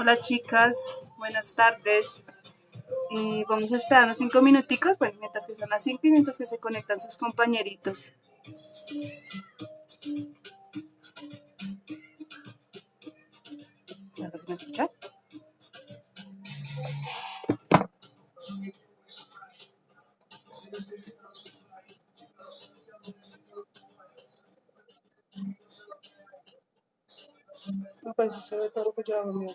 Hola chicas, buenas tardes. Vamos a esperar unos 5 minuticos, bueno, mientras que son las 5 y mientras que se conectan sus compañeritos. ¿Se me escucha? No, pues eso es todo lo que yo hago, mira.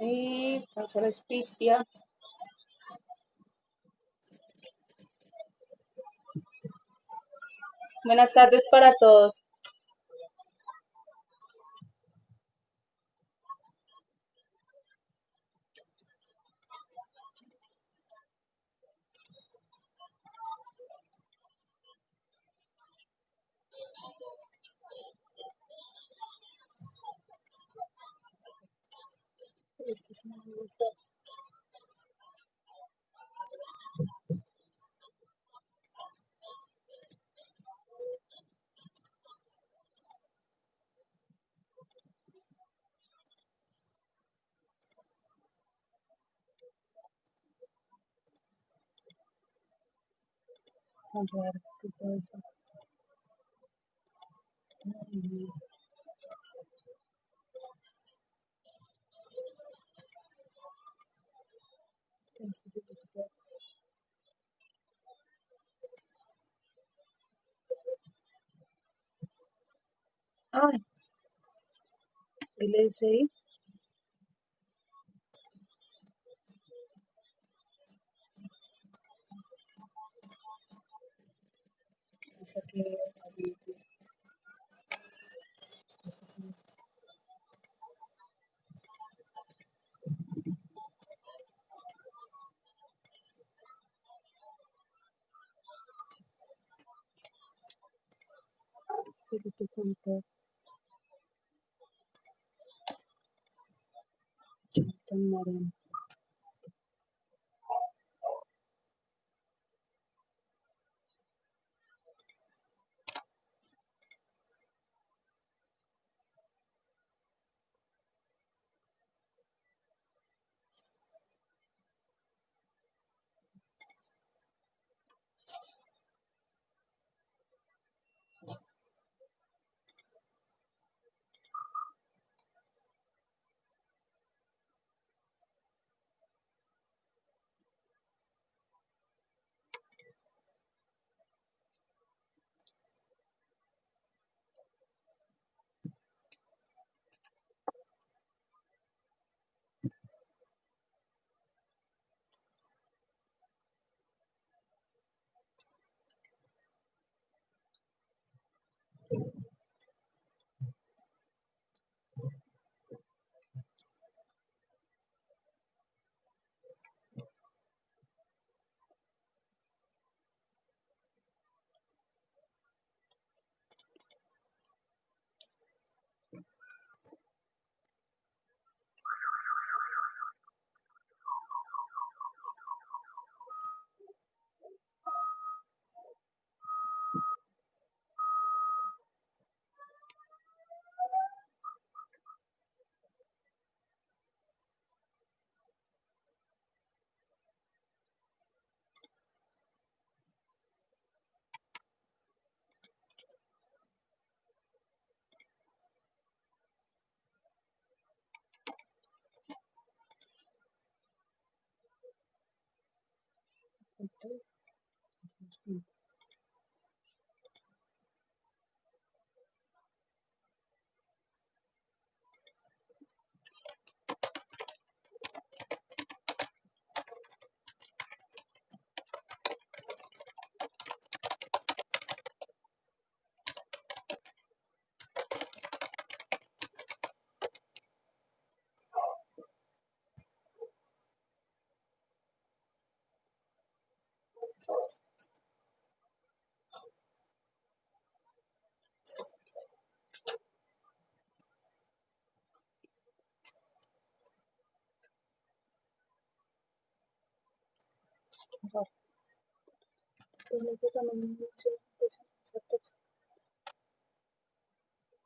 Y vamos a la espía. Buenas tardes para todos. Este es un gusto. Vamos a ver qué fue eso. Ay, LSI. Saqué Felipe Contar, Jonathan Moreno.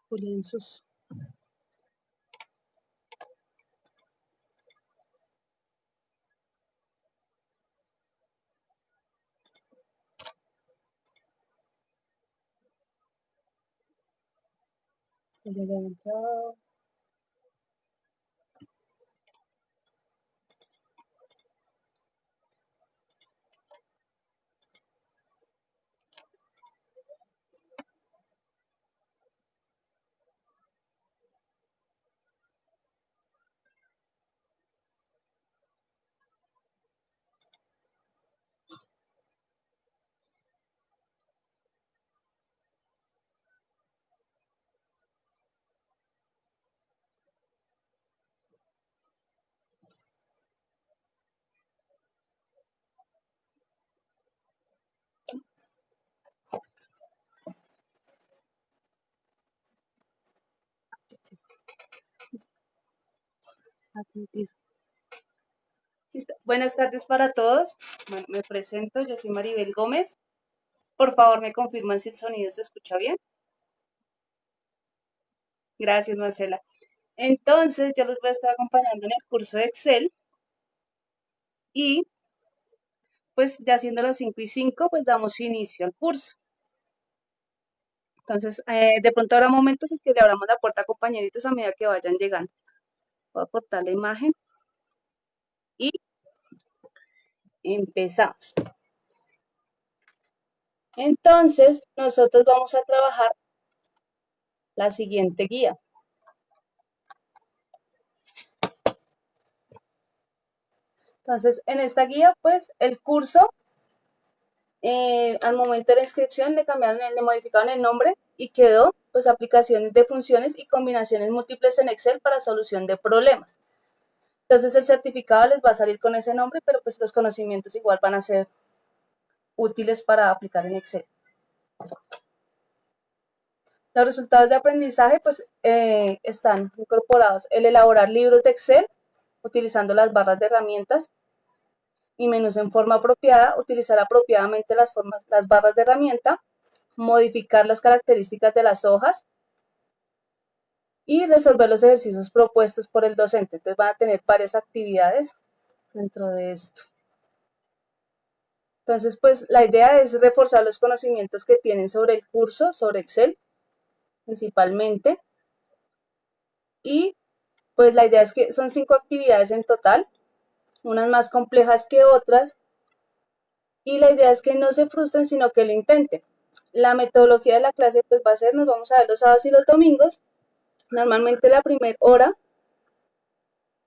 Julián Sus. Admitir. Listo. Buenas tardes para todos. Bueno, me presento, yo soy Maribel Gómez. Por favor, me confirman si el sonido se escucha bien. Gracias, Marcela. Entonces, yo los voy a estar acompañando en el curso de Excel y pues ya siendo las 5:05, pues damos inicio al curso. Entonces, de pronto habrá momentos en que le abramos la puerta a compañeritos a medida que vayan llegando. Voy a aportar la imagen y empezamos. Entonces, nosotros vamos a trabajar la siguiente guía. Entonces, en esta guía, pues, el curso, al momento de la inscripción le modificaron el nombre y quedó, pues, aplicaciones de funciones y combinaciones múltiples en Excel para solución de problemas. Entonces, el certificado les va a salir con ese nombre, pero pues los conocimientos igual van a ser útiles para aplicar en Excel. Los resultados de aprendizaje, pues, están incorporados. El elaborar libros de Excel, utilizando las barras de herramientas y menús en forma apropiada, utilizar apropiadamente las barras de herramienta, modificar las características de las hojas y resolver los ejercicios propuestos por el docente. Entonces van a tener varias actividades dentro de esto. Entonces, pues la idea es reforzar los conocimientos que tienen sobre el curso, sobre Excel, principalmente. Y pues la idea es que son 5 actividades en total, unas más complejas que otras. Y la idea es que no se frustren, sino que lo intenten. La metodología de la clase pues va a ser, nos vamos a ver los sábados y los domingos. Normalmente la primera hora,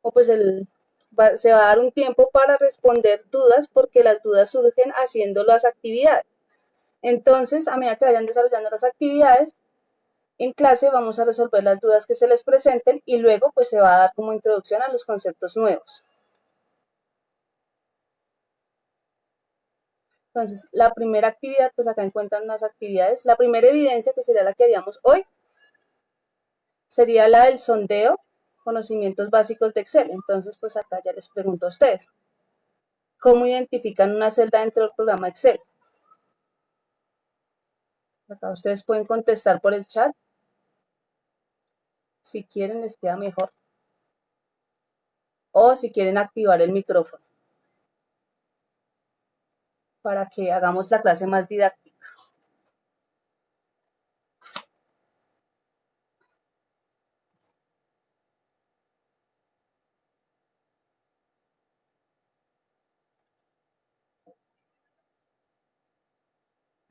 o pues se va a dar un tiempo para responder dudas, porque las dudas surgen haciendo las actividades. Entonces, a medida que vayan desarrollando las actividades, en clase vamos a resolver las dudas que se les presenten y luego pues se va a dar como introducción a los conceptos nuevos. Entonces, la primera actividad, pues acá encuentran las actividades. La primera evidencia, que sería la que haríamos hoy, sería la del sondeo, conocimientos básicos de Excel. Entonces, pues acá ya les pregunto a ustedes, ¿cómo identifican una celda dentro del programa Excel? Acá ustedes pueden contestar por el chat. Si quieren, les queda mejor. O si quieren activar el micrófono para que hagamos la clase más didáctica.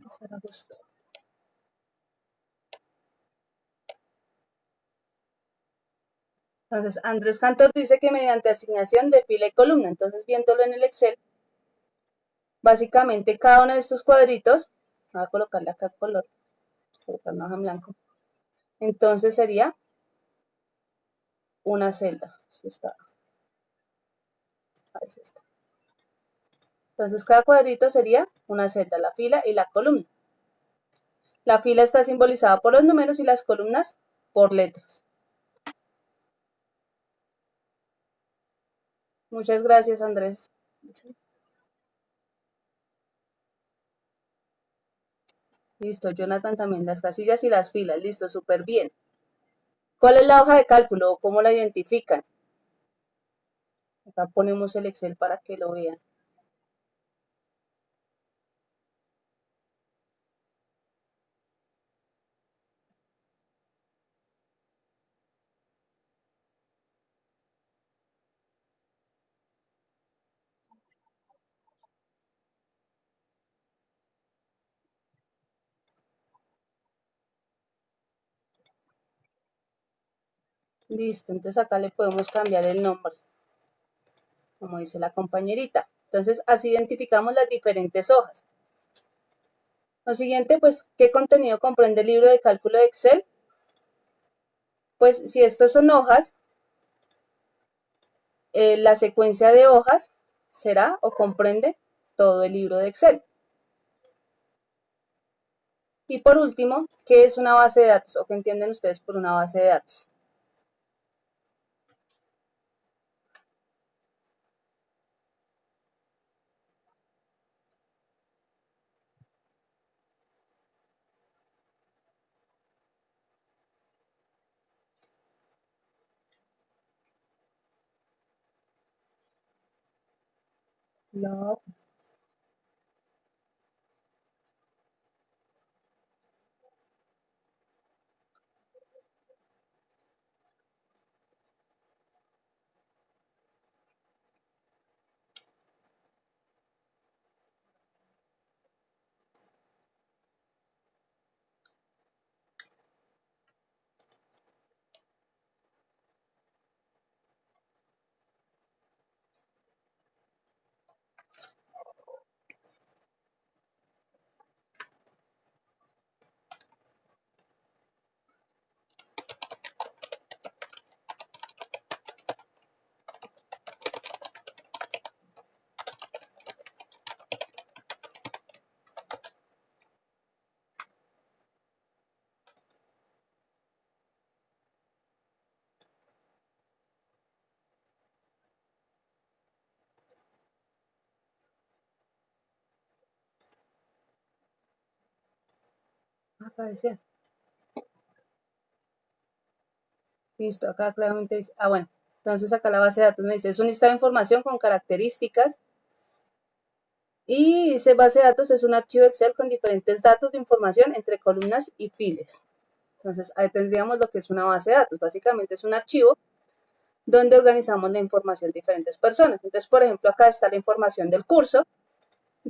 César Augusto. Entonces, Andrés Cantor dice que mediante asignación de fila y columna, entonces viéndolo en el Excel, básicamente cada uno de estos cuadritos, voy a colocarle acá color, colocar una hoja en blanco, entonces sería una celda. Ahí está. Ahí está. Entonces cada cuadrito sería una celda, la fila y la columna. La fila está simbolizada por los números y las columnas por letras. Muchas gracias, Andrés. Listo, Jonathan también, las casillas y las filas, listo, súper bien. ¿Cuál es la hoja de cálculo o cómo la identifican? Acá ponemos el Excel para que lo vean. Listo, entonces acá le podemos cambiar el nombre, como dice la compañerita. Entonces así identificamos las diferentes hojas. Lo siguiente, pues, ¿qué contenido comprende el libro de cálculo de Excel? Pues si estos son hojas, la secuencia de hojas será o comprende todo el libro de Excel. Y por último, ¿qué es una base de datos o qué entienden ustedes por una base de datos? No. Acá decía. Listo, acá claramente dice, bueno, entonces acá la base de datos me dice, es un listado de información con características y dice base de datos es un archivo Excel con diferentes datos de información entre columnas y filas. Entonces ahí tendríamos lo que es una base de datos, básicamente es un archivo donde organizamos la información de diferentes personas. Entonces, por ejemplo, acá está la información del curso,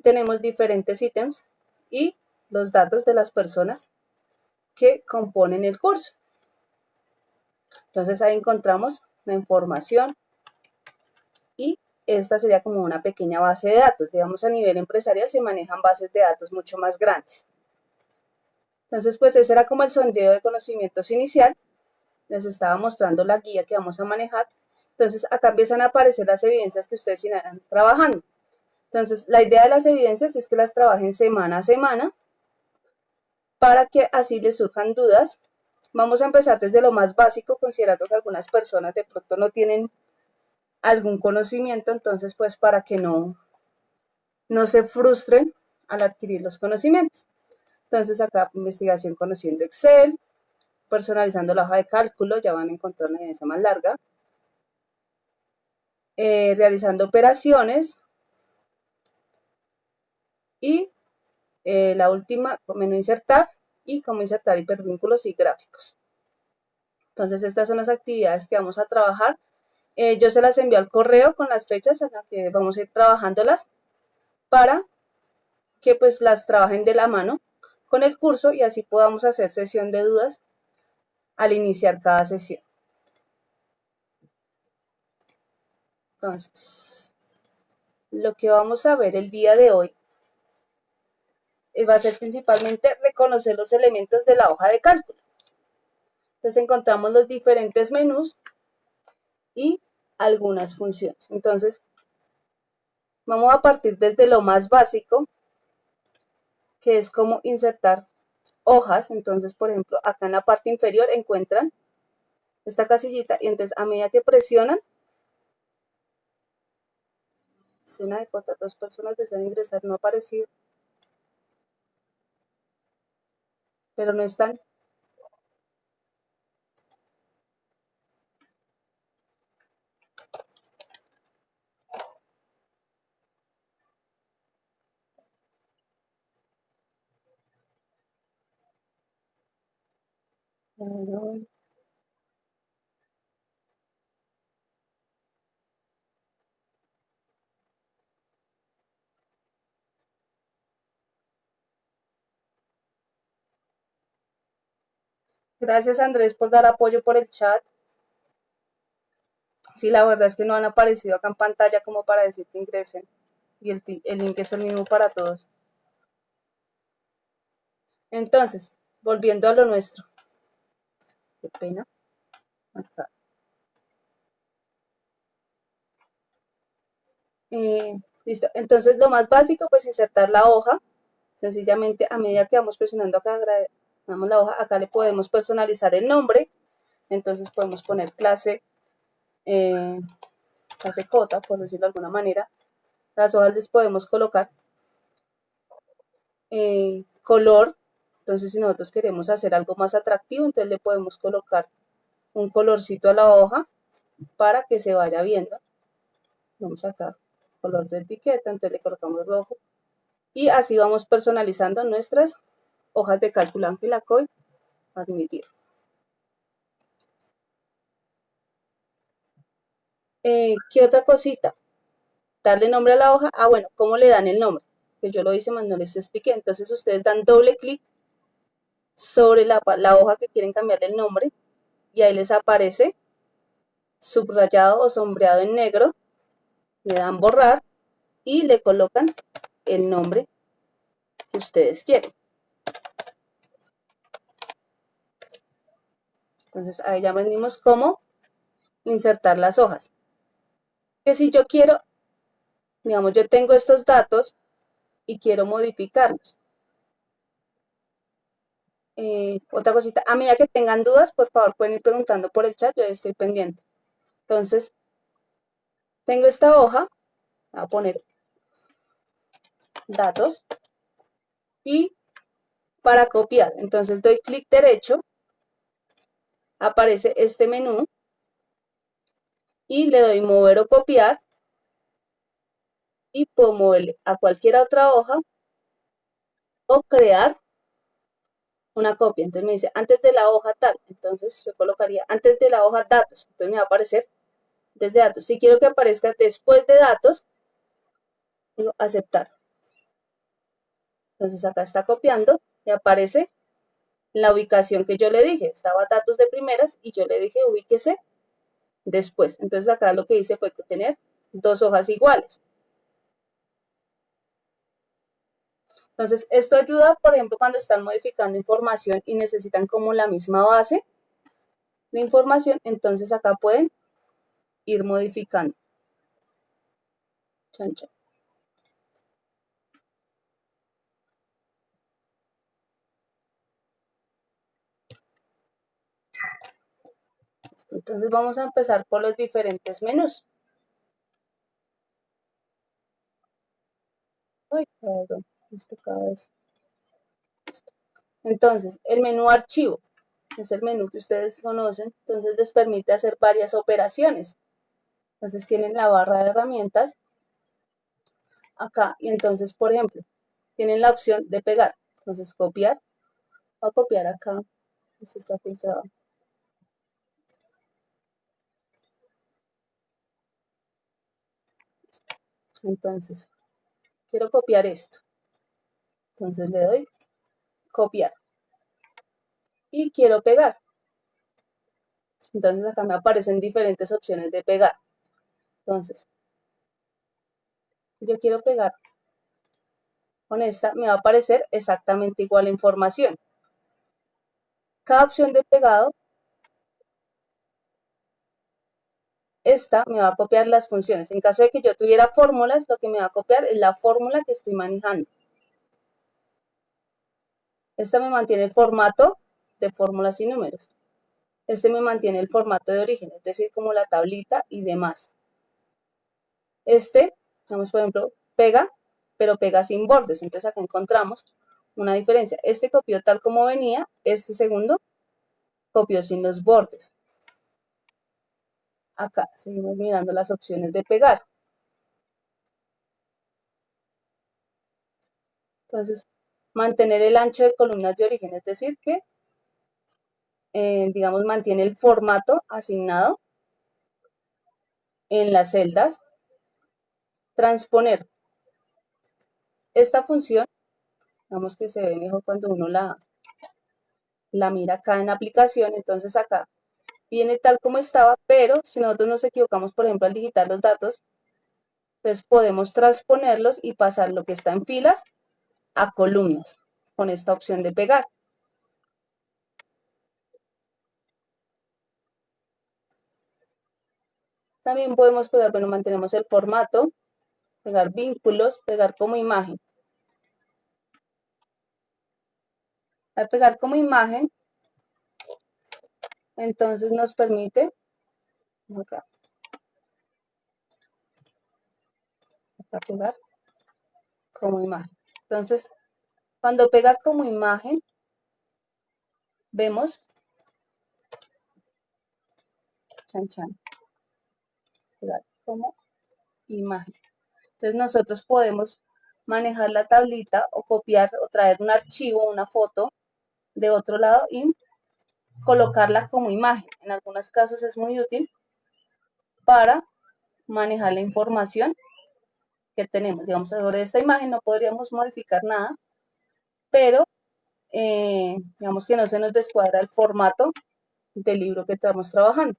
tenemos diferentes ítems y los datos de las personas que componen el curso. Entonces ahí encontramos la información y esta sería como una pequeña base de datos. Digamos, a nivel empresarial se manejan bases de datos mucho más grandes. Entonces, pues ese era como el sondeo de conocimientos inicial. Les estaba mostrando la guía que vamos a manejar. Entonces, acá empiezan a aparecer las evidencias que ustedes irán trabajando. Entonces, la idea de las evidencias es que las trabajen semana a semana para que así les surjan dudas. Vamos a empezar desde lo más básico, considerando que algunas personas de pronto no tienen algún conocimiento, entonces pues para que no se frustren al adquirir los conocimientos. Entonces acá investigación conociendo Excel, personalizando la hoja de cálculo, ya van a encontrar una evidencia más larga, realizando operaciones y la última, menú insertar y cómo insertar hipervínculos y gráficos. Entonces estas son las actividades que vamos a trabajar. Yo se las envío al correo con las fechas en las que vamos a ir trabajándolas para que pues las trabajen de la mano con el curso y así podamos hacer sesión de dudas al iniciar cada sesión. Entonces, lo que vamos a ver el día de hoy va a ser principalmente reconocer los elementos de la hoja de cálculo. Entonces encontramos los diferentes menús y algunas funciones. Entonces, vamos a partir desde lo más básico, que es como insertar hojas. Entonces, por ejemplo, acá en la parte inferior encuentran esta casillita y entonces a medida que presionan, cena de cuota, 2 personas desean ingresar, no ha aparecido, pero no están. Gracias Andrés por dar apoyo por el chat. Sí, la verdad es que no han aparecido acá en pantalla como para decir que ingresen. Y el link es el mismo para todos. Entonces, volviendo a lo nuestro. Qué pena. Acá. Listo. Entonces, lo más básico, pues insertar la hoja. Sencillamente, a medida que vamos presionando acá, damos la hoja, acá le podemos personalizar el nombre. Entonces, podemos poner clase, clase cota, por decirlo de alguna manera. Las hojas les podemos colocar color. Entonces, si nosotros queremos hacer algo más atractivo, entonces le podemos colocar un colorcito a la hoja para que se vaya viendo. Vamos acá, color de etiqueta, entonces le colocamos rojo. Y así vamos personalizando nuestras hojas de cálculo. Ángel Acoy, admitir. ¿Qué otra cosita? Darle nombre a la hoja. Ah, bueno, ¿cómo le dan el nombre? Que yo lo hice, más no les expliqué. Entonces ustedes dan doble clic sobre la hoja que quieren cambiarle el nombre y ahí les aparece subrayado o sombreado en negro. Le dan borrar y le colocan el nombre que ustedes quieren. Entonces ahí ya aprendimos cómo insertar las hojas. Que si yo quiero, digamos, yo tengo estos datos y quiero modificarlos. Otra cosita, a medida que tengan dudas, por favor pueden ir preguntando por el chat, yo estoy pendiente. Entonces, tengo esta hoja, voy a poner datos y para copiar, entonces doy clic derecho, aparece este menú y le doy mover o copiar y puedo moverle a cualquier otra hoja o crear una copia. Entonces me dice antes de la hoja tal, entonces yo colocaría antes de la hoja datos, entonces me va a aparecer desde datos. Si quiero que aparezca después de datos, digo aceptar. Entonces acá está copiando y aparece la ubicación que yo le dije. Estaba datos de primeras y yo le dije ubíquese después. Entonces acá lo que hice fue tener dos hojas iguales. Entonces esto ayuda, por ejemplo, cuando están modificando información y necesitan como la misma base de información, entonces acá pueden ir modificando. Chan, chan. Entonces vamos a empezar por los diferentes menús. Ay, perdón, esto cada vez. Entonces, el menú archivo es el menú que ustedes conocen, entonces les permite hacer varias operaciones. Entonces tienen la barra de herramientas acá y entonces, por ejemplo, tienen la opción de pegar. Entonces, copiar, voy a copiar acá, esto está filtrado. Entonces, quiero copiar esto. Entonces le doy copiar y quiero pegar. Entonces acá me aparecen diferentes opciones de pegar. Entonces, si yo quiero pegar con esta, me va a aparecer exactamente igual la información. Cada opción de pegado, esta me va a copiar las funciones. En caso de que yo tuviera fórmulas, lo que me va a copiar es la fórmula que estoy manejando. Esta me mantiene el formato de fórmulas y números. Este me mantiene el formato de origen, es decir, como la tablita y demás. Este, vamos por ejemplo, pega, pero pega sin bordes. Entonces acá encontramos una diferencia. Este copió tal como venía, este segundo copió sin los bordes. Acá seguimos mirando las opciones de pegar. Entonces, mantener el ancho de columnas de origen, es decir, que, digamos, mantiene el formato asignado en las celdas. Transponer. Esta función, digamos que se ve mejor cuando uno la mira acá en aplicación, entonces acá viene tal como estaba, pero si nosotros nos equivocamos, por ejemplo, al digitar los datos, entonces podemos transponerlos y pasar lo que está en filas a columnas con esta opción de pegar. También podemos pegar, bueno, mantenemos el formato, pegar vínculos, pegar como imagen. Al pegar como imagen, entonces nos permite, acá pegar como imagen. Entonces, cuando pega como imagen, vemos, chan chan, pegar como imagen. Entonces nosotros podemos manejar la tablita o copiar o traer un archivo, una foto de otro lado y colocarla como imagen. En algunos casos es muy útil para manejar la información que tenemos. Digamos, sobre esta imagen no podríamos modificar nada, pero digamos que no se nos descuadra el formato del libro que estamos trabajando.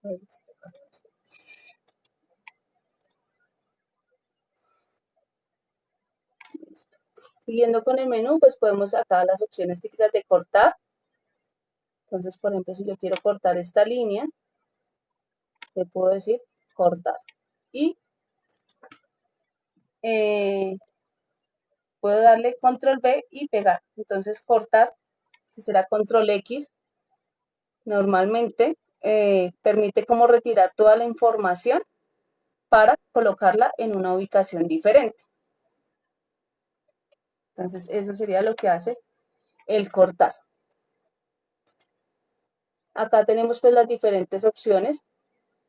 Listo. Siguiendo con el menú, pues podemos acá las opciones típicas de cortar. Entonces, por ejemplo, si yo quiero cortar esta línea, le puedo decir cortar. Y puedo darle control B y pegar. Entonces, cortar, que será control X, normalmente permite como retirar toda la información para colocarla en una ubicación diferente. Entonces, eso sería lo que hace el cortar. Acá tenemos pues las diferentes opciones.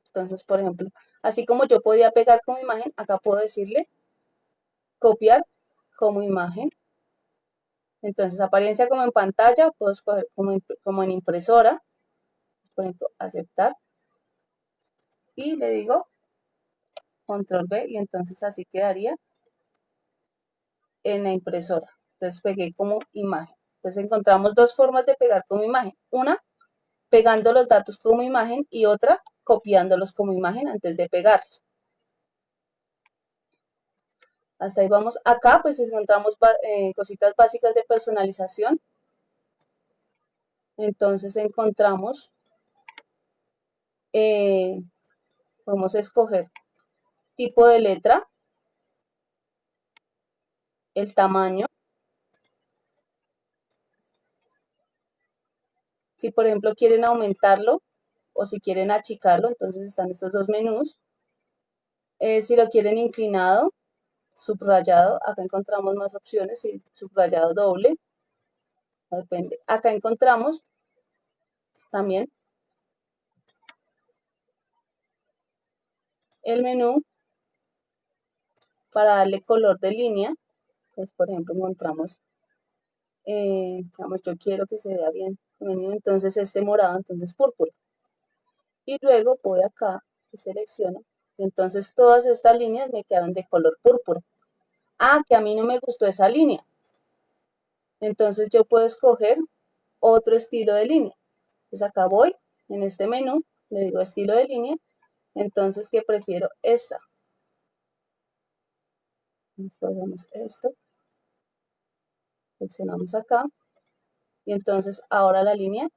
Entonces, por ejemplo, así como yo podía pegar como imagen, acá puedo decirle copiar como imagen. Entonces, apariencia como en pantalla, puedo escoger como en impresora, por ejemplo, aceptar. Y le digo control B y entonces así quedaría en la impresora. Entonces pegué como imagen. Entonces encontramos dos formas de pegar como imagen. Una, pegando los datos como imagen y otra, copiándolos como imagen antes de pegarlos. Hasta ahí vamos. Acá pues encontramos cositas básicas de personalización. Entonces encontramos, podemos escoger tipo de letra, el tamaño. Si por ejemplo quieren aumentarlo o si quieren achicarlo, entonces están estos dos menús. Si lo quieren inclinado, subrayado, acá encontramos más opciones, y subrayado doble, depende. Acá encontramos también el menú para darle color de línea. Entonces, por ejemplo, encontramos, digamos, yo quiero que se vea bien el menú, entonces este morado, entonces púrpura. Y luego voy acá y selecciono. Y entonces todas estas líneas me quedaron de color púrpura. Ah, que a mí no me gustó esa línea. Entonces yo puedo escoger otro estilo de línea. Entonces acá voy, en este menú, le digo estilo de línea, entonces que prefiero esta. Escogemos esto, seleccionamos acá, y entonces ahora la línea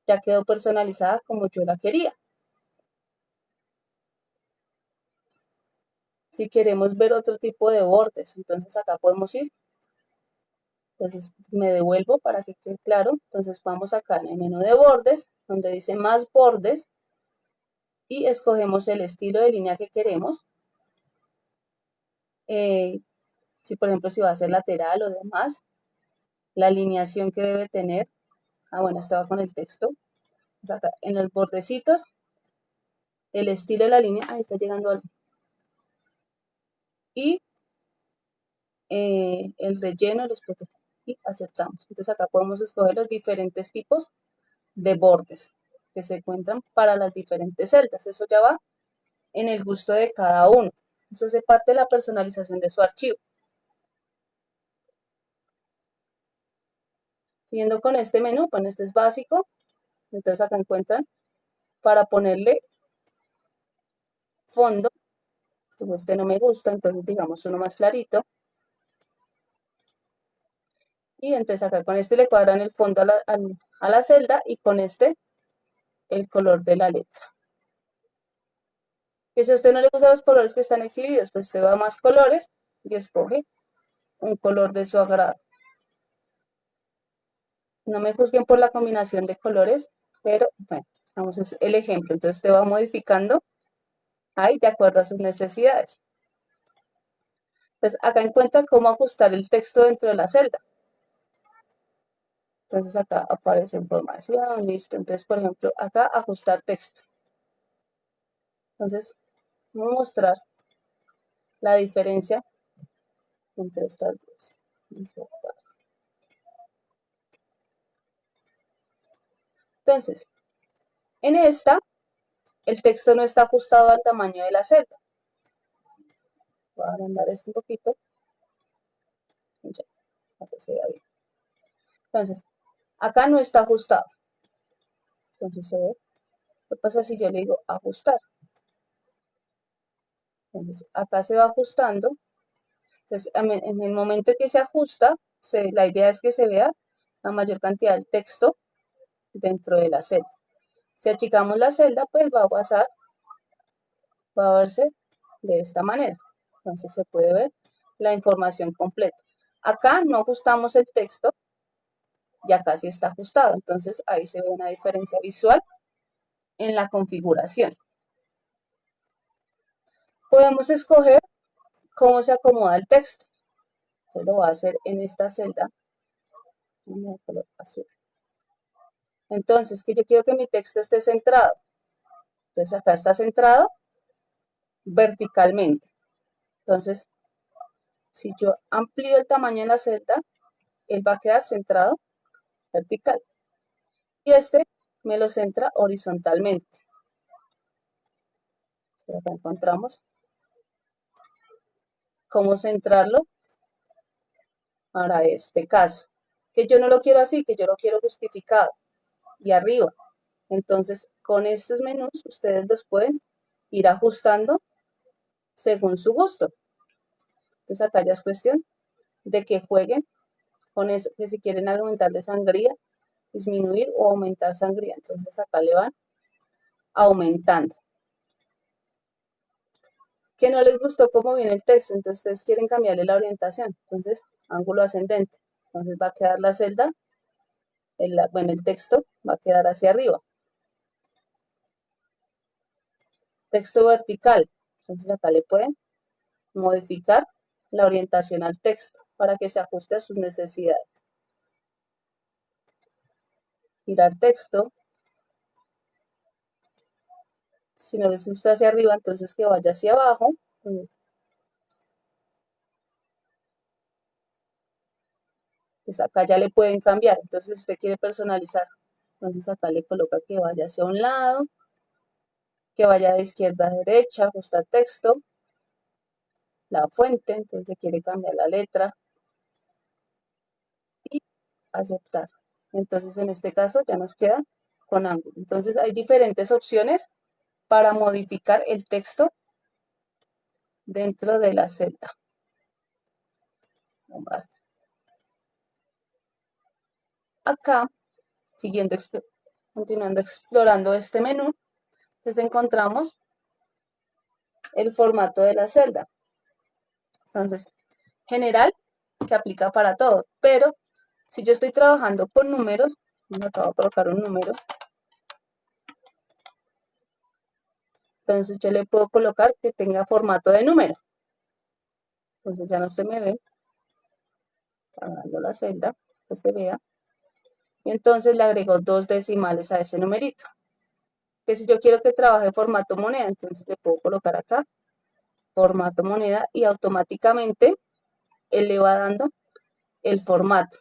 ya quedó personalizada como yo la quería. Si queremos ver otro tipo de bordes, entonces acá podemos ir. Entonces me devuelvo para que quede claro. Entonces vamos acá en el menú de bordes, donde dice más bordes, y escogemos el estilo de línea que queremos. Si por ejemplo si va a ser lateral o demás, la alineación que debe tener. Ah, bueno, esto va con el texto. Acá, en los bordecitos, el estilo de la línea, ahí está llegando algo. Y el relleno, los y aceptamos. Entonces acá podemos escoger los diferentes tipos de bordes que se encuentran para las diferentes celdas. Eso ya va en el gusto de cada uno. Eso hace parte de la personalización de su archivo. Siguiendo con este menú, bueno, este es básico. Entonces acá encuentran para ponerle fondo. Pues este no me gusta, entonces digamos uno más clarito. Y entonces acá con este le cuadran el fondo a la celda y con este el color de la letra. Que si a usted no le gustan los colores que están exhibidos, pues usted va a más colores y escoge un color de su agrado. No me juzguen por la combinación de colores, pero bueno, vamos a hacer el ejemplo. Entonces usted va modificando ahí de acuerdo a sus necesidades. Pues acá encuentra cómo ajustar el texto dentro de la celda. Entonces acá aparece información, listo. Entonces, por ejemplo, acá ajustar texto. Entonces, voy a mostrar la diferencia entre estas dos. Entonces, en esta, el texto no está ajustado al tamaño de la celda. Voy a agrandar esto un poquito. Ya, para que se vea bien. Entonces, acá no está ajustado. Entonces se ve. ¿Qué pasa si yo le digo ajustar? Entonces, acá se va ajustando. Entonces, en el momento que se ajusta, la idea es que se vea la mayor cantidad de texto dentro de la celda. Si achicamos la celda, pues va a pasar, va a verse de esta manera. Entonces se puede ver la información completa. Acá no ajustamos el texto y acá sí está ajustado. Entonces ahí se ve una diferencia visual en la configuración. Podemos escoger cómo se acomoda el texto. Yo lo voy a hacer en esta celda. Color azul. Entonces, que yo quiero que mi texto esté centrado. Entonces acá está centrado verticalmente. Entonces, si yo amplío el tamaño de la celda, él va a quedar centrado vertical. Y este me lo centra horizontalmente. Pero acá encontramos cómo centrarlo para este caso. Que yo no lo quiero así, que yo lo quiero justificado y arriba. Entonces, con estos menús ustedes los pueden ir ajustando según su gusto. Entonces, acá ya es cuestión de que jueguen con eso, que si quieren aumentar de sangría, disminuir o aumentar sangría. Entonces, acá le van aumentando. Que no les gustó cómo viene el texto, entonces ustedes quieren cambiarle la orientación. Entonces, ángulo ascendente. Entonces va a quedar la celda, bueno, el texto va a quedar hacia arriba. Texto vertical. Entonces acá le pueden modificar la orientación al texto para que se ajuste a sus necesidades. Girar texto. Si no les gusta hacia arriba, entonces que vaya hacia abajo. Pues acá ya le pueden cambiar. Entonces, si usted quiere personalizar, entonces acá le coloca que vaya hacia un lado que vaya de izquierda a derecha, ajustar texto, la fuente, entonces se quiere cambiar la letra y aceptar. Entonces en este caso ya nos queda con ángulo. Entonces hay diferentes opciones para modificar el texto dentro de la celda. Acá, continuando explorando este menú, entonces encontramos el formato de la celda. Entonces, general, que aplica para todo, pero si yo estoy trabajando con números, me acabo de colocar un número, entonces yo le puedo colocar que tenga formato de número. Entonces ya no se me ve, trabajando la celda, que se vea, y entonces le agrego 2 decimales a ese numerito. Que si yo quiero que trabaje formato moneda, entonces le puedo colocar acá formato moneda y automáticamente él le va dando el formato.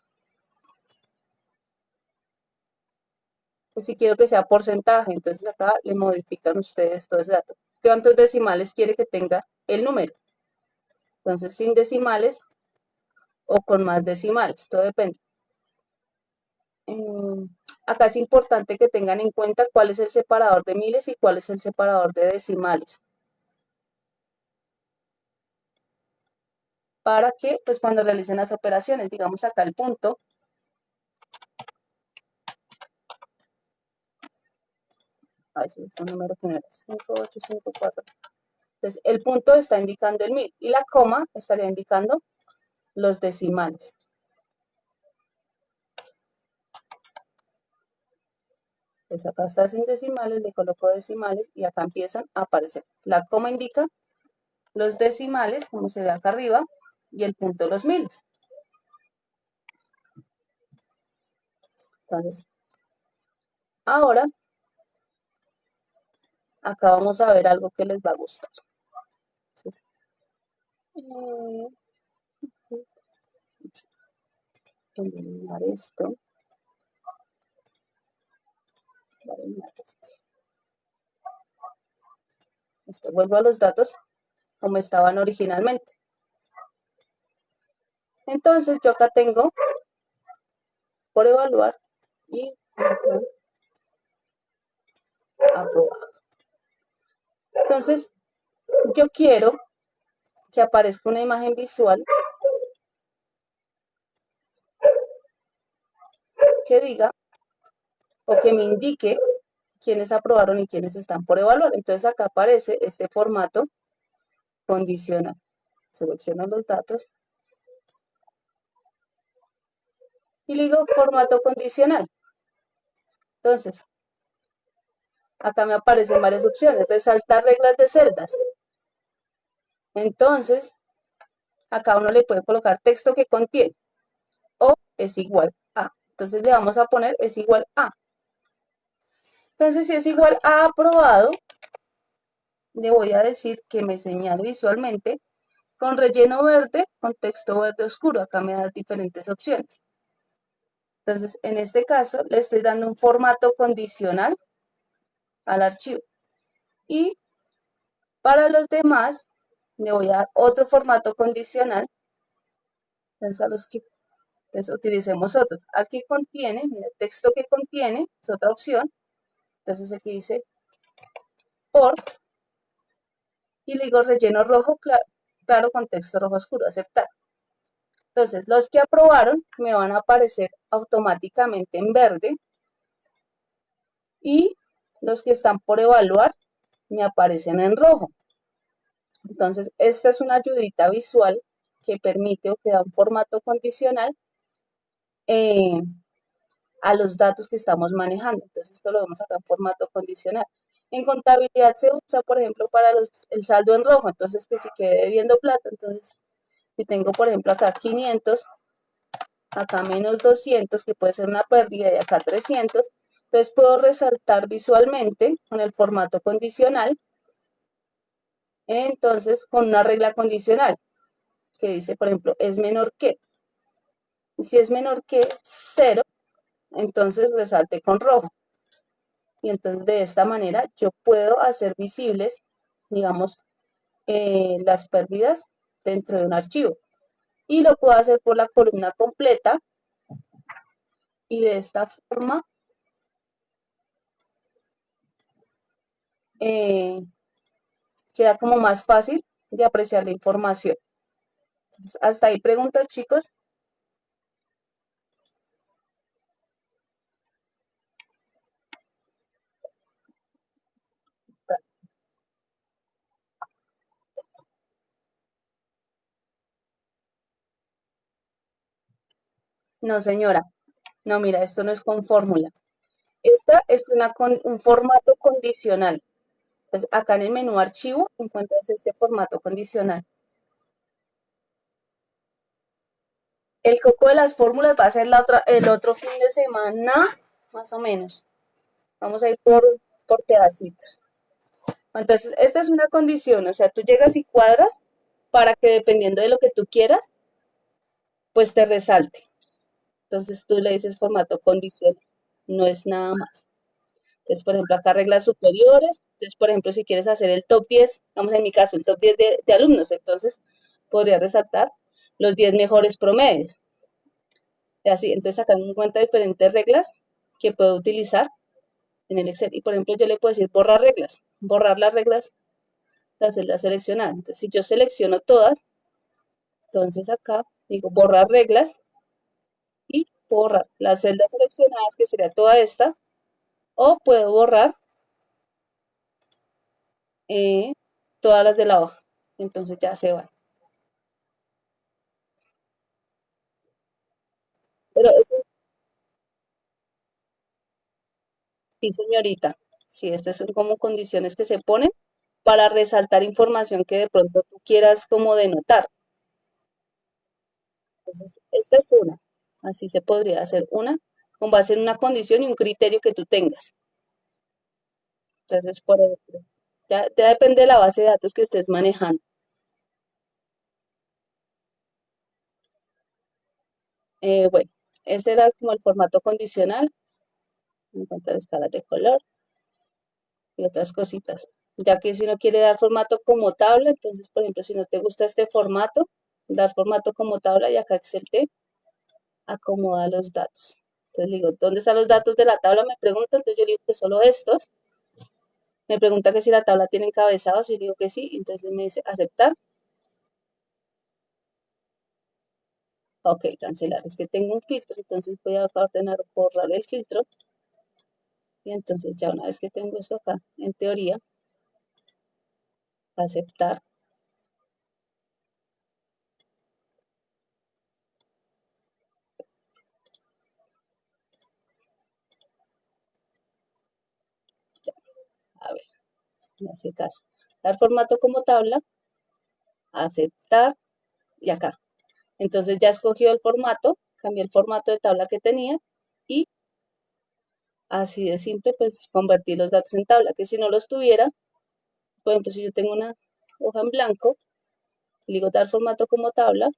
Si quiero que sea porcentaje, entonces acá le modifican ustedes todo ese dato. ¿Cuántos decimales quiere que tenga el número? Entonces, sin decimales o con más decimales, todo depende. Acá es importante que tengan en cuenta cuál es el separador de miles y cuál es el separador de decimales. Para que, pues cuando realicen las operaciones, digamos acá el punto, ay, sí, un número que no era, 5854. Entonces, el punto está indicando el 1000 y la coma estaría indicando los decimales. Entonces, acá está sin decimales, le coloco decimales y acá empiezan a aparecer. La coma indica los decimales, como se ve acá arriba, y el punto los miles. Entonces, ahora, acá vamos a ver algo que les va a gustar. Entonces, eliminar esto. Voy a eliminar este. Vuelvo a los datos como estaban originalmente. Entonces, yo acá tengo por evaluar y aprobado. Entonces, yo quiero que aparezca una imagen visual que diga o que me indique quiénes aprobaron y quiénes están por evaluar. Entonces acá aparece este formato condicional. Selecciono los datos y le digo formato condicional. Entonces, acá me aparecen varias opciones. Resaltar reglas de celdas. Entonces, acá uno le puede colocar texto que contiene o es igual a. Entonces le vamos a poner es igual a. Entonces, si es igual a aprobado, le voy a decir que me señale visualmente con relleno verde, con texto verde oscuro. Acá me da diferentes opciones. Entonces, en este caso, le estoy dando un formato condicional al archivo. Y para los demás, le voy a dar otro formato condicional. Entonces, utilicemos otro. Al que contiene, mira, texto que contiene, es otra opción. Entonces, aquí dice por, y le digo relleno rojo claro con texto rojo oscuro, aceptar. Entonces, los que aprobaron me van a aparecer automáticamente en verde y los que están por evaluar me aparecen en rojo. Entonces, esta es una ayudita visual que permite o que da un formato condicional a los datos que estamos manejando. Entonces, esto lo vemos acá en formato condicional. En contabilidad se usa, por ejemplo, para el saldo en rojo. Entonces, que si quede debiendo plata, entonces, si tengo, por ejemplo, acá 500, acá menos 200, que puede ser una pérdida, y acá 300, entonces puedo resaltar visualmente con el formato condicional, entonces con una regla condicional, que dice, por ejemplo, es menor que. Si es menor que 0, entonces resalte con rojo. y entonces de esta manera yo puedo hacer visibles, digamos, las pérdidas dentro de un archivo. Y lo puedo hacer por la columna completa y de esta forma queda como más fácil de apreciar la información. Entonces, hasta ahí preguntas, chicos. No, señora. No, mira, esto no es con fórmula. Esta es un formato condicional. Entonces, acá en el menú archivo encuentras este formato condicional. El coco de las fórmulas va a ser el otro fin de semana, más o menos. Vamos a ir por pedacitos. Entonces, esta es una condición, o sea, tú llegas y cuadras para que dependiendo de lo que tú quieras, pues te resalte. Entonces tú le dices formato condicional, no es nada más. Entonces, por ejemplo, acá reglas superiores. Entonces, por ejemplo, si quieres hacer el top 10, vamos en mi caso, el top 10 de alumnos, entonces podría resaltar los 10 mejores promedios. Y así, entonces acá me encuentra diferentes reglas que puedo utilizar en el Excel. Y por ejemplo, yo le puedo decir borrar reglas, borrar las reglas, las celdas seleccionadas. Entonces, si yo selecciono todas, entonces acá digo borrar reglas y borrar las celdas seleccionadas, que sería toda esta, o puedo borrar eh, todas las de la hoja. Entonces ya se van. Pero eso sí, señorita. Sí, estas son como condiciones que se ponen para resaltar información que de pronto tú quieras como denotar. Entonces, esta es una. Así se podría hacer una con base en una condición y un criterio que tú tengas. Entonces, por ejemplo, ya depende de la base de datos que estés manejando. Bueno, ese era como el formato condicional en cuanto a escalas de color y otras cositas. Ya que si uno quiere dar formato como tabla, entonces, por ejemplo, si no te gusta este formato, dar formato como tabla y acá Excel te acomoda los datos. Entonces le digo, ¿dónde están los datos de la tabla? Me pregunta, entonces yo le digo que solo estos. Me pregunta que si la tabla tiene encabezados, y yo digo que sí, entonces me dice aceptar. Ok, cancelar. Es que tengo un filtro, entonces voy a ordenar borrar el filtro. Y entonces ya una vez que tengo esto acá, en teoría, aceptar. A ver, me hace caso. Dar formato como tabla, aceptar y acá. Entonces ya escogió el formato, cambié el formato de tabla que tenía y así de simple, pues convertir los datos en tabla, que si no los tuviera, por ejemplo, si yo tengo una hoja en blanco, le digo dar formato como tabla,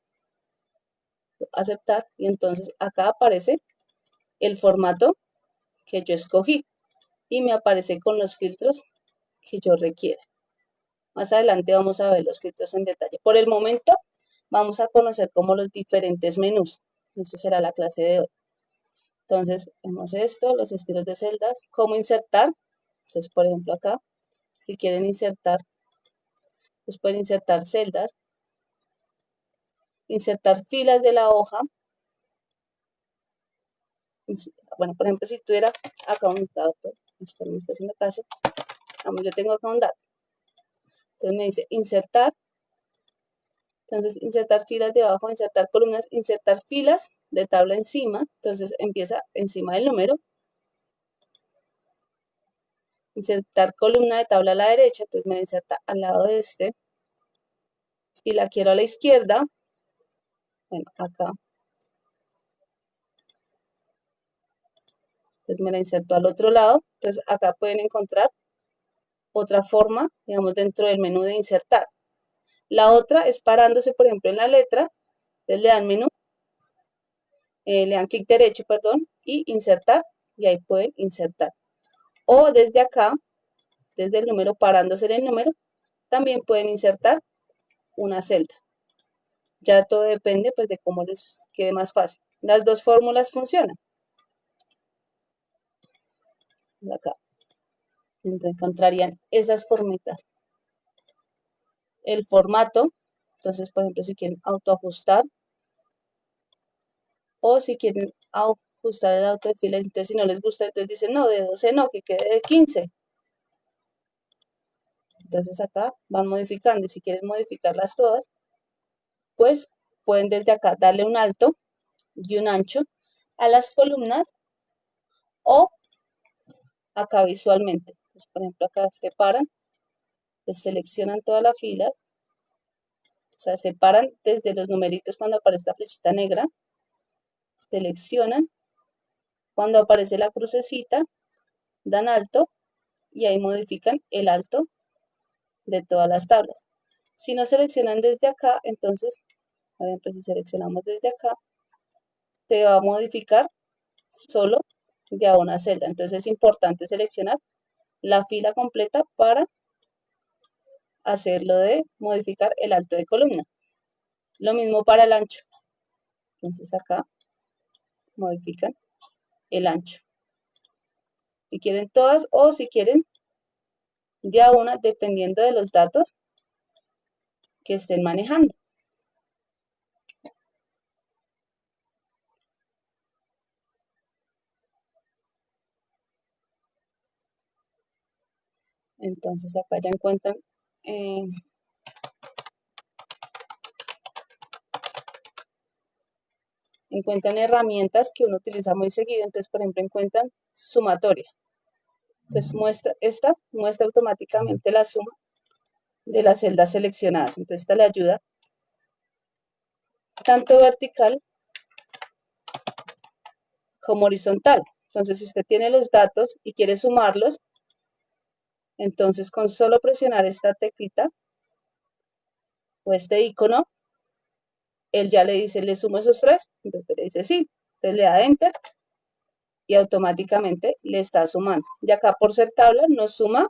aceptar, y entonces acá aparece el formato que yo escogí y me aparece con los filtros que yo requiera. Más adelante vamos a ver los filtros en detalle. Por el momento vamos a conocer como los diferentes menús. Eso será la clase de hoy. Entonces, vemos esto, los estilos de celdas, cómo insertar. Entonces, por ejemplo, acá, si quieren insertar, pues pueden insertar celdas, insertar filas de la hoja. Bueno, por ejemplo, si tuviera acá un dato, esto no me está haciendo caso, vamos, yo tengo acá un dato. Entonces me dice insertar. Entonces, insertar filas debajo, insertar columnas, insertar filas de tabla encima. Entonces, empieza encima del número. Insertar columna de tabla a la derecha, pues me inserta al lado de este. Si la quiero a la izquierda, bueno, acá, pues me la inserto al otro lado. Entonces, acá pueden encontrar otra forma, digamos, dentro del menú de insertar. La otra es parándose, por ejemplo, en la letra. Entonces, le dan menú, le dan clic derecho, perdón, y insertar, y ahí pueden insertar. O desde acá, desde el número, parándose en el número, también pueden insertar una celda. Ya todo depende pues de cómo les quede más fácil. Las dos fórmulas funcionan. Acá. Entonces encontrarían esas formitas. El formato, entonces por ejemplo si quieren autoajustar o si quieren ajustar el auto de fila, entonces si no les gusta, entonces dicen no, de 12 no, que quede de 15. Entonces acá van modificando y si quieren modificarlas todas, pues pueden desde acá darle un alto y un ancho a las columnas o acá visualmente. Entonces, por ejemplo, acá separan, pues seleccionan toda la fila, o sea, separan desde los numeritos cuando aparece la flechita negra, seleccionan, cuando aparece la crucecita, dan alto y ahí modifican el alto de todas las tablas. Si no seleccionan desde acá, entonces, por ejemplo, si seleccionamos desde acá, te va a modificar solo de a una celda. Entonces es importante seleccionar la fila completa para hacerlo de modificar el alto de columna. Lo mismo para el ancho. Entonces acá modifican el ancho. Si quieren todas o si quieren de a una, dependiendo de los datos que estén manejando. Entonces acá ya eh, encuentran herramientas que uno utiliza muy seguido. Entonces, por ejemplo, encuentran sumatoria. Entonces esta muestra automáticamente la suma de las celdas seleccionadas. Entonces esta le ayuda tanto vertical como horizontal. Entonces si usted tiene los datos y quiere sumarlos, entonces con solo presionar esta teclita o este icono, él ya le dice, le sumo esos tres, entonces le dice sí, entonces le da enter y automáticamente le está sumando. Y acá por ser tabla nos suma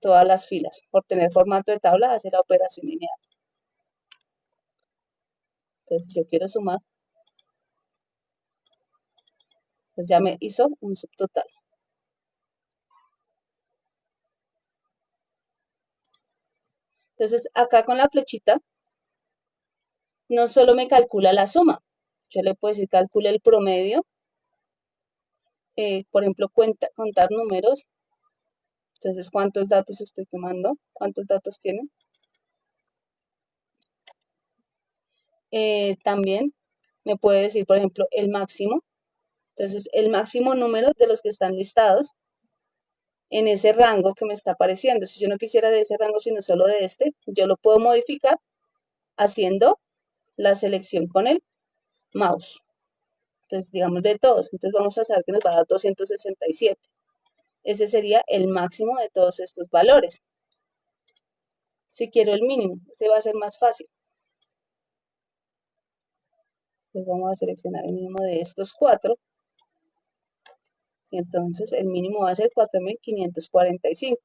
todas las filas. Por tener formato de tabla hace la operación lineal. Entonces yo quiero sumar, entonces ya me hizo un subtotal. Entonces acá con la flechita no solo me calcula la suma, yo le puedo decir calcule el promedio, por ejemplo contar números, entonces cuántos datos estoy tomando, cuántos datos tienen. También me puede decir, por ejemplo, el máximo, entonces el máximo número de los que están listados en ese rango que me está apareciendo. Si yo no quisiera de ese rango, sino solo de este, yo lo puedo modificar haciendo la selección con el mouse. Entonces, digamos de todos. Entonces vamos a saber que nos va a dar 267. Ese sería el máximo de todos estos valores. Si quiero el mínimo, este va a ser más fácil. Entonces vamos a seleccionar el mínimo de estos 4. Y entonces el mínimo va a ser 4545.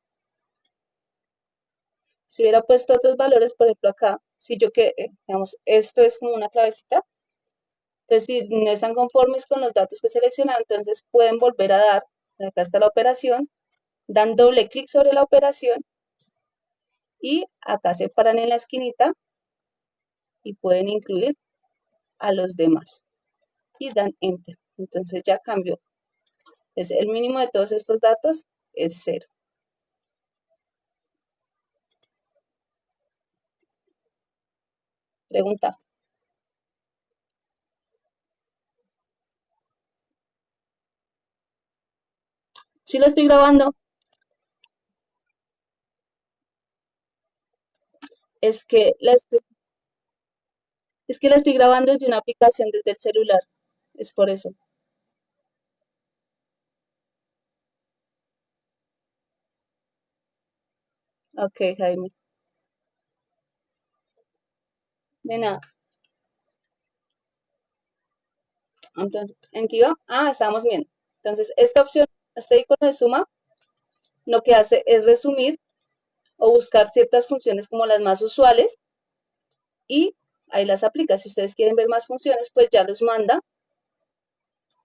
Si hubiera puesto otros valores, por ejemplo acá, si yo que, digamos, esto es como una clavecita, entonces si no están conformes con los datos que seleccionaron, entonces pueden volver a dar, acá está la operación, dan doble clic sobre la operación y acá se paran en la esquinita y pueden incluir a los demás y dan enter. Entonces ya cambió. Entonces el mínimo de todos estos datos es 0. Pregunta. Sí lo estoy grabando. Es que la estoy grabando desde una aplicación desde el celular. Es por eso. Ok, Jaime. De nada. Entonces, ¿en qué iba? Ah, estábamos viendo. Entonces, esta opción Este icono de suma lo que hace es resumir o buscar ciertas funciones como las más usuales y ahí las aplica. Si ustedes quieren ver más funciones, pues ya los manda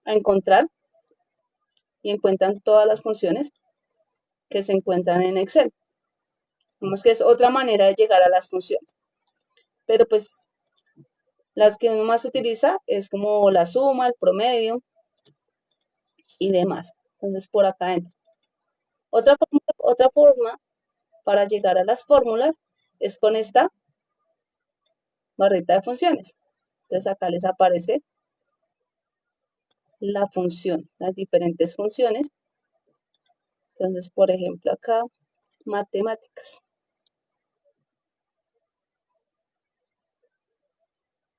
a encontrar y encuentran todas las funciones que se encuentran en Excel. Vemos que es otra manera de llegar a las funciones. Pero pues las que uno más utiliza es como la suma, el promedio y demás. Entonces por acá entra. Otra forma para llegar a las fórmulas es con esta barrita de funciones. Entonces acá les aparece la función, las diferentes funciones. Entonces, por ejemplo, acá, matemáticas.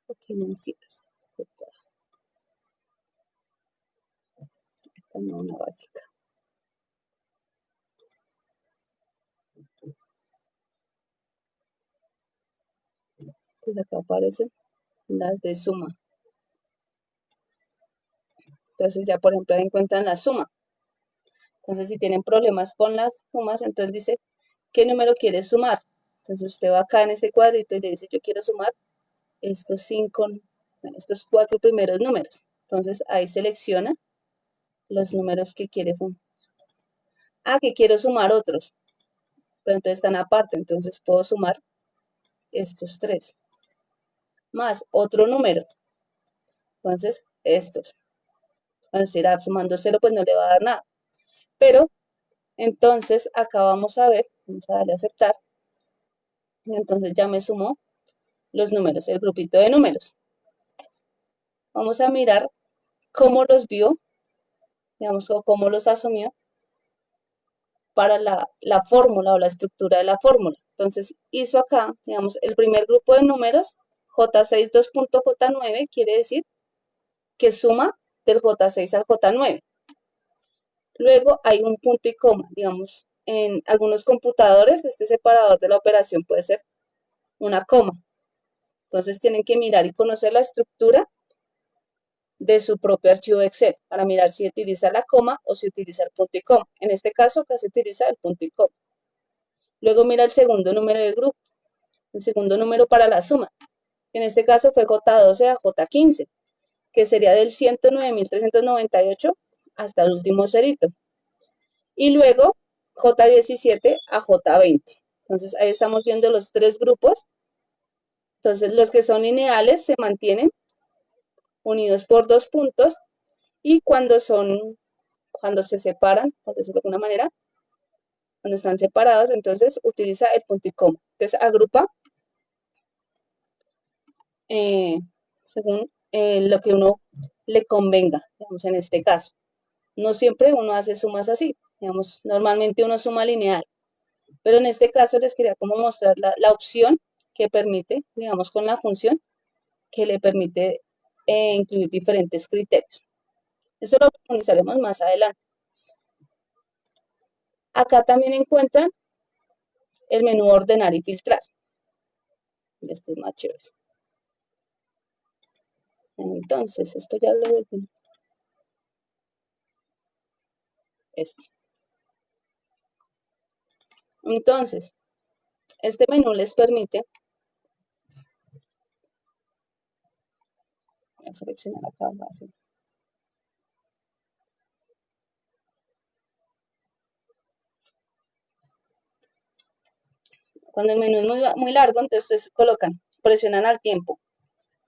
O financieras. Esta no es una básica. Entonces acá aparecen las de suma. Entonces ya, por ejemplo, ahí encuentran la suma. Entonces, si tienen problemas con las sumas, entonces dice, ¿qué número quieres sumar? Entonces usted va acá en ese cuadrito y le dice, yo quiero sumar estos estos 4 primeros números. Entonces ahí selecciona los números que quiere. Que quiero sumar otros, pero entonces están aparte, entonces puedo sumar estos 3 más otro número. Entonces, estos. Bueno, si era sumando 0, pues no le va a dar nada. Pero, entonces, acá vamos a ver, vamos a darle a aceptar. Y entonces ya me sumó los números, el grupito de números. Vamos a mirar cómo los vio, digamos, o cómo los asumió para la fórmula o la estructura de la fórmula. Entonces, hizo acá, digamos, el primer grupo de números, J6 2.J9, quiere decir que suma del J6 al J9. Luego hay un punto y coma, digamos, en algunos computadores este separador de la operación puede ser una coma. Entonces tienen que mirar y conocer la estructura de su propio archivo de Excel para mirar si utiliza la coma o si utiliza el punto y coma. En este caso acá se utiliza el punto y coma. Luego mira el segundo número de grupo, el segundo número para la suma. En este caso fue J12 a J15, que sería del 109.398 hasta el último cerito. Y luego J17 a J20. Entonces ahí estamos viendo los 3 grupos. Entonces los que son lineales se mantienen unidos por 2 puntos y cuando se separan, por decirlo de alguna manera, cuando están separados, entonces utiliza el punto y coma. Entonces agrupa según lo que uno le convenga, digamos, en este caso. No siempre uno hace sumas así, digamos, normalmente uno suma lineal, pero en este caso les quería como mostrar la opción que permite, digamos, con la función que le permite incluir diferentes criterios. Eso lo profundizaremos más adelante. Acá también encuentran el menú ordenar y filtrar. Este es más chévere. Entonces, esto ya lo volví. Este. Entonces, este menú les permite, voy a seleccionar acá base. Cuando el menú es muy largo, entonces colocan, presionan al tiempo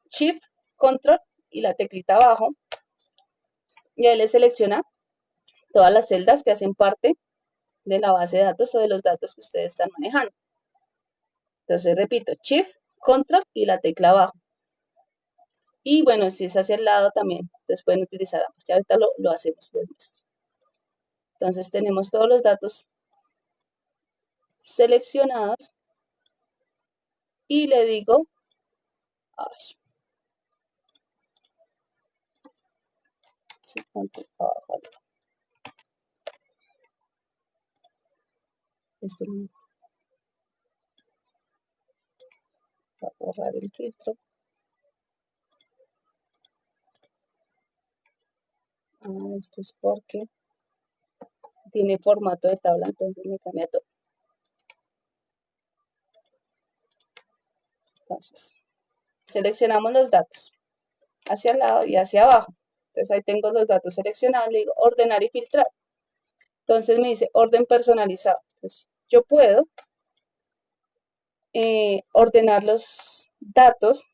Shift, Control y la teclita abajo y ahí les selecciona todas las celdas que hacen parte de la base de datos o de los datos que ustedes están manejando. Entonces repito, Shift, Control y la tecla abajo. Y bueno, si es hacia el lado también, entonces pueden utilizar ambas. Ya ahorita lo hacemos, les muestro. Entonces tenemos todos los datos seleccionados y le digo, ay, voy a borrar el filtro. Esto es porque tiene formato de tabla, entonces me cambia todo. Entonces, seleccionamos los datos hacia el lado y hacia abajo. Entonces ahí tengo los datos seleccionados, le digo ordenar y filtrar. Entonces me dice orden personalizado. Entonces yo puedo ordenar los datos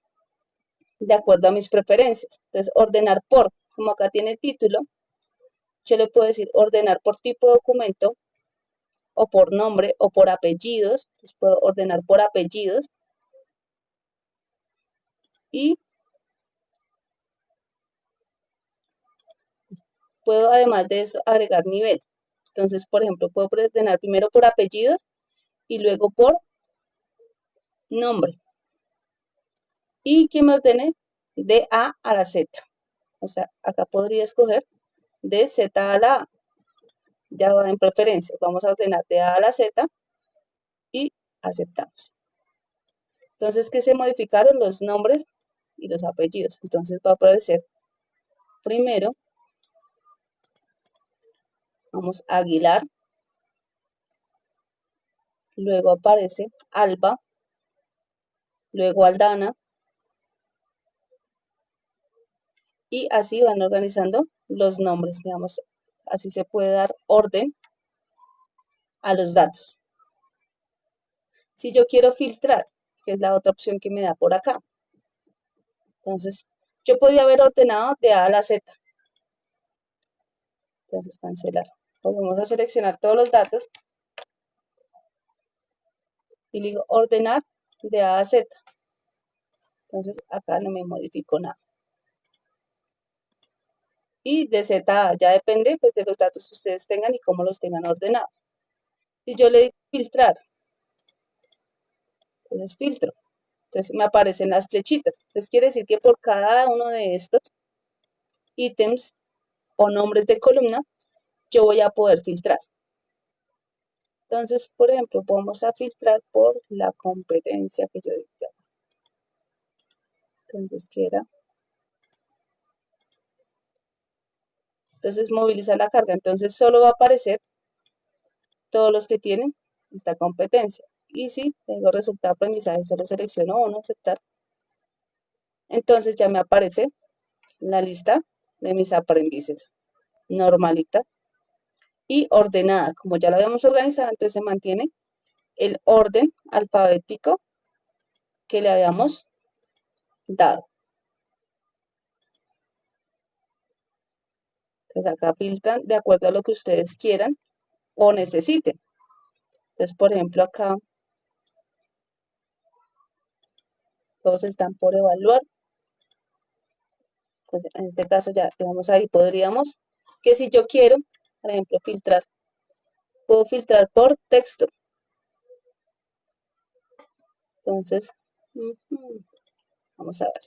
de acuerdo a mis preferencias. Entonces ordenar por, como acá tiene título, yo le puedo decir ordenar por tipo de documento o por nombre o por apellidos. Entonces puedo ordenar por apellidos y puedo además de eso agregar nivel. Entonces, por ejemplo, puedo ordenar primero por apellidos y luego por nombre. Y que me ordene de A a la Z. O sea, acá podría escoger de Z a la A. Ya va en preferencias. Vamos a ordenar de A a la Z y aceptamos. Entonces, ¿qué se modificaron? Los nombres y los apellidos. Entonces va a aparecer primero, vamos a Aguilar, luego aparece Alba, luego Aldana, y así van organizando los nombres, digamos, así se puede dar orden a los datos. Si yo quiero filtrar, que es la otra opción que me da por acá, entonces yo podía haber ordenado de A a la Z. Entonces cancelar. Volvemos a seleccionar todos los datos y le digo ordenar de A a Z. Entonces acá no me modifico nada. Y de Z a A ya depende pues, de los datos que ustedes tengan y cómo los tengan ordenados. Si yo le digo filtrar, entonces filtro. Entonces me aparecen las flechitas. Entonces quiere decir que por cada uno de estos ítems o nombres de columna, yo voy a poder filtrar. Entonces, por ejemplo, vamos a filtrar por la competencia que yo dicté. Entonces, ¿qué era? Entonces, movilizar la carga. Entonces, solo va a aparecer todos los que tienen esta competencia. Y si tengo resultado de aprendizaje, solo selecciono uno, aceptar. Entonces, ya me aparece la lista de mis aprendices normalita y ordenada. Como ya la habíamos organizado, entonces se mantiene el orden alfabético que le habíamos dado. Entonces acá filtran de acuerdo a lo que ustedes quieran o necesiten. Entonces, por ejemplo, acá todos están por evaluar. Entonces, en este caso ya tenemos ahí, podríamos, que si yo quiero, por ejemplo, filtrar, puedo filtrar por texto. Entonces, vamos a ver.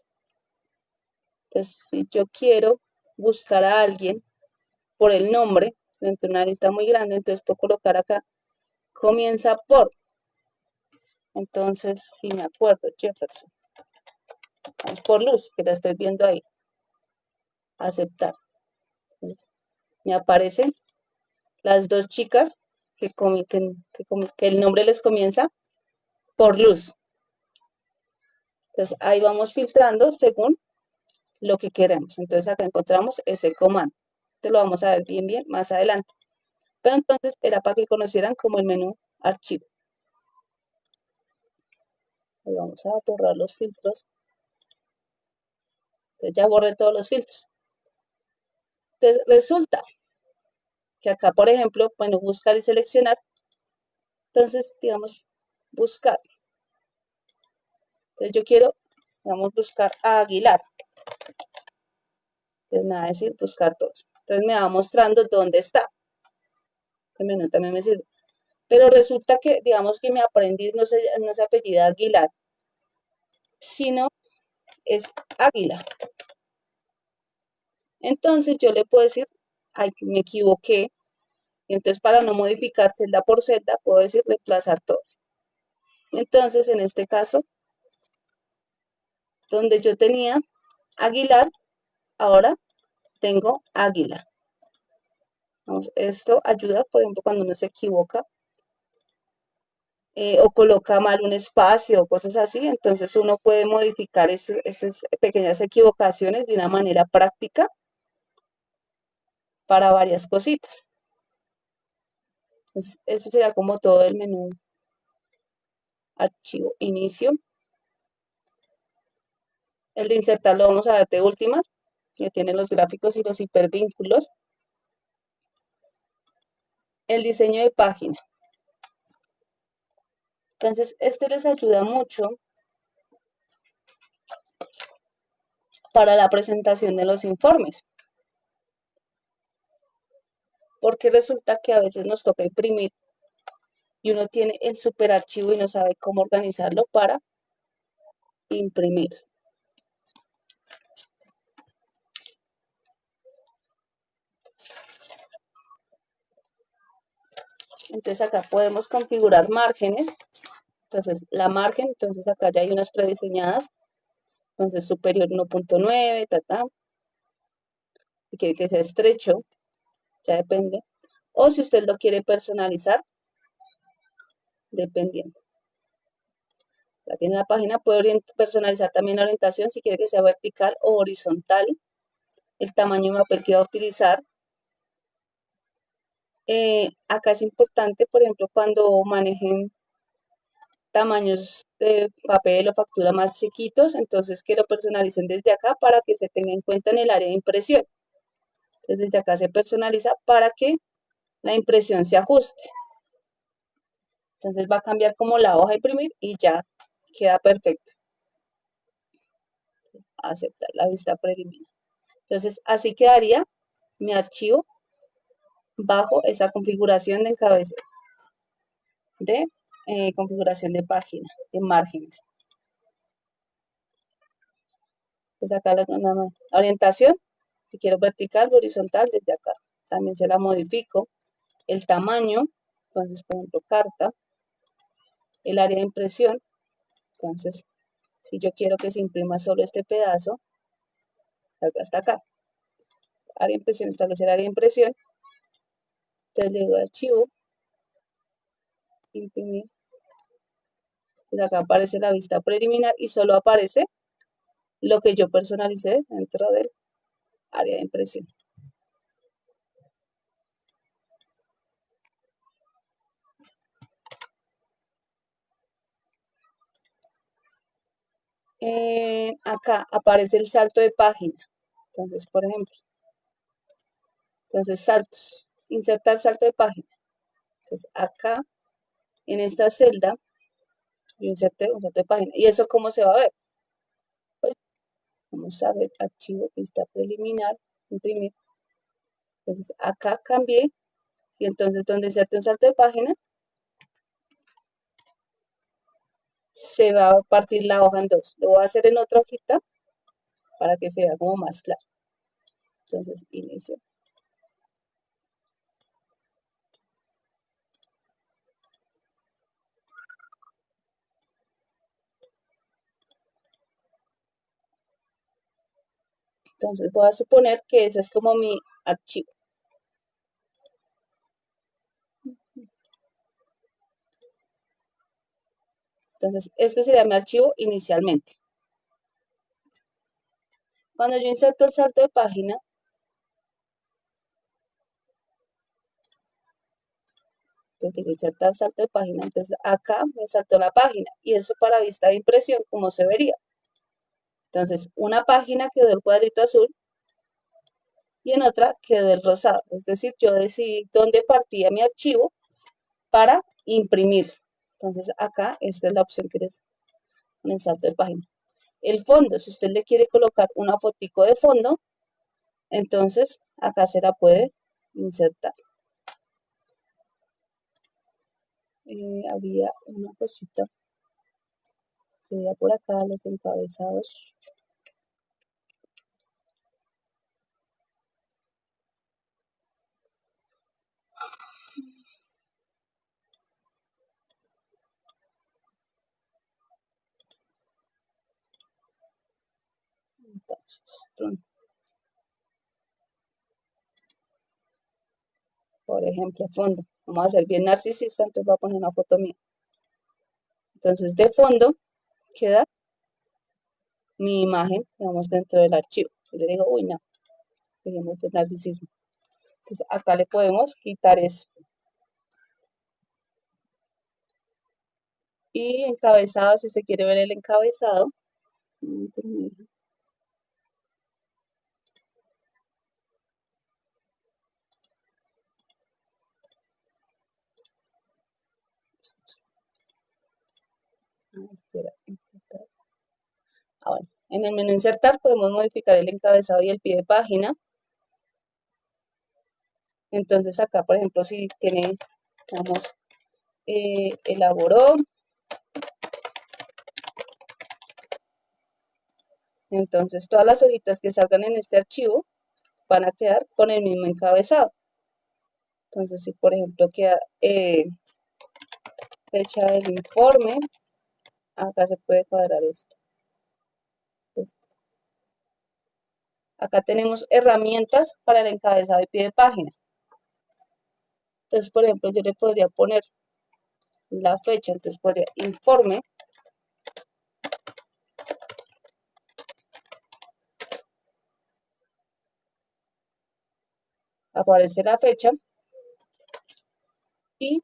Entonces, si yo quiero buscar a alguien por el nombre, dentro de una lista muy grande, entonces puedo colocar acá, comienza por. Entonces, si me acuerdo, Jefferson. Vamos por Luz, que la estoy viendo ahí. Aceptar. Entonces, me aparecen las dos chicas que el nombre les comienza por Luz. Entonces, ahí vamos filtrando según lo que queremos. Entonces, acá encontramos ese comando. Esto lo vamos a ver bien más adelante. Pero entonces, era para que conocieran como el menú archivo. Ahí vamos a borrar los filtros. Entonces, ya borré todos los filtros. Entonces, resulta que acá, por ejemplo, bueno, buscar y seleccionar. Entonces, digamos, buscar. Entonces, yo quiero, vamos, buscar a Aguilar. Entonces, me va a decir buscar todos. Entonces, me va mostrando dónde está. El menú también me sirve. Pero resulta que, digamos que mi aprendiz no se apellida Aguilar, sino es Águila. Entonces, yo le puedo decir, ay, me equivoqué. Y entonces, para no modificar celda por celda, puedo decir reemplazar todos. Entonces, en este caso, donde yo tenía Aguilar, ahora tengo Águila. Vamos, esto ayuda, por ejemplo, cuando uno se equivoca o coloca mal un espacio o cosas así, entonces uno puede modificar esas pequeñas equivocaciones de una manera práctica para varias cositas. Entonces, eso sería como todo el menú archivo inicio. El de insertar lo vamos a ver de últimas, que tiene los gráficos y los hipervínculos. El diseño de página. Entonces, este les ayuda mucho para la presentación de los informes, porque resulta que a veces nos toca imprimir y uno tiene el superarchivo y no sabe cómo organizarlo para imprimir. Entonces acá podemos configurar márgenes. Entonces la margen, entonces acá ya hay unas prediseñadas. Entonces superior 1.9, si quiere que sea estrecho, ya depende. O si usted lo quiere personalizar, dependiendo. Ya tiene la página, puede personalizar también la orientación si quiere que sea vertical o horizontal. El tamaño de papel que va a utilizar. Acá es importante, por ejemplo, cuando manejen tamaños de papel o factura más chiquitos, entonces que lo personalicen desde acá para que se tenga en cuenta en el área de impresión. Entonces desde acá se personaliza para que la impresión se ajuste. Entonces va a cambiar como la hoja a imprimir y ya queda perfecto. Aceptar la vista preliminar. Entonces así quedaría mi archivo bajo esa configuración de encabezado, de configuración de página, de márgenes. Pues acá la orientación, si quiero vertical, horizontal, desde acá. También se la modifico. El tamaño, entonces, por ejemplo, carta. El área de impresión, entonces, si yo quiero que se imprima solo este pedazo, salga hasta acá. Área de impresión, establecer área de impresión. Entonces le doy archivo, imprimir. Entonces acá aparece la vista preliminar y solo aparece lo que yo personalicé dentro del área de impresión. Acá aparece el salto de página. Entonces, por ejemplo, saltos, insertar salto de página. Entonces, acá en esta celda, yo inserté un salto de página. ¿Y eso cómo se va a ver? Pues vamos a ver, archivo, vista preliminar, imprimir. Entonces, acá cambié. Y entonces, donde inserte un salto de página, se va a partir la hoja en dos. Lo voy a hacer en otra hojita para que se vea como más claro. Entonces, inicio. Entonces, voy a suponer que ese es como mi archivo. Entonces, este sería mi archivo inicialmente. Cuando yo inserto el salto de página, entonces digo insertar salto de página, entonces acá me saltó la página y eso para vista de impresión, como se vería. Entonces, una página quedó el cuadrito azul y en otra quedó el rosado. Es decir, yo decidí dónde partía mi archivo para imprimir. Entonces, acá esta es la opción que les en el salto de página. El fondo, si usted le quiere colocar una fotico de fondo, entonces acá se la puede insertar. Había una cosita, se veía por acá los encabezados. Entonces, ejemplo, fondo. Vamos a ser bien narcisista, entonces voy a poner una foto mía. Entonces, de fondo queda mi imagen, digamos, dentro del archivo. Yo le digo, uy, no, dejemos el narcisismo. Entonces, acá le podemos quitar eso. Y encabezado, si se quiere ver el encabezado. Bueno, en el menú insertar podemos modificar el encabezado y el pie de página. Entonces acá, por ejemplo, si tiene, digamos, elaboró, entonces todas las hojitas que salgan en este archivo van a quedar con el mismo encabezado. Entonces, si por ejemplo queda fecha del informe, acá se puede cuadrar esto. Acá tenemos herramientas para el encabezado y pie de página. Entonces, por ejemplo, yo le podría poner la fecha, entonces podría informe, aparece la fecha y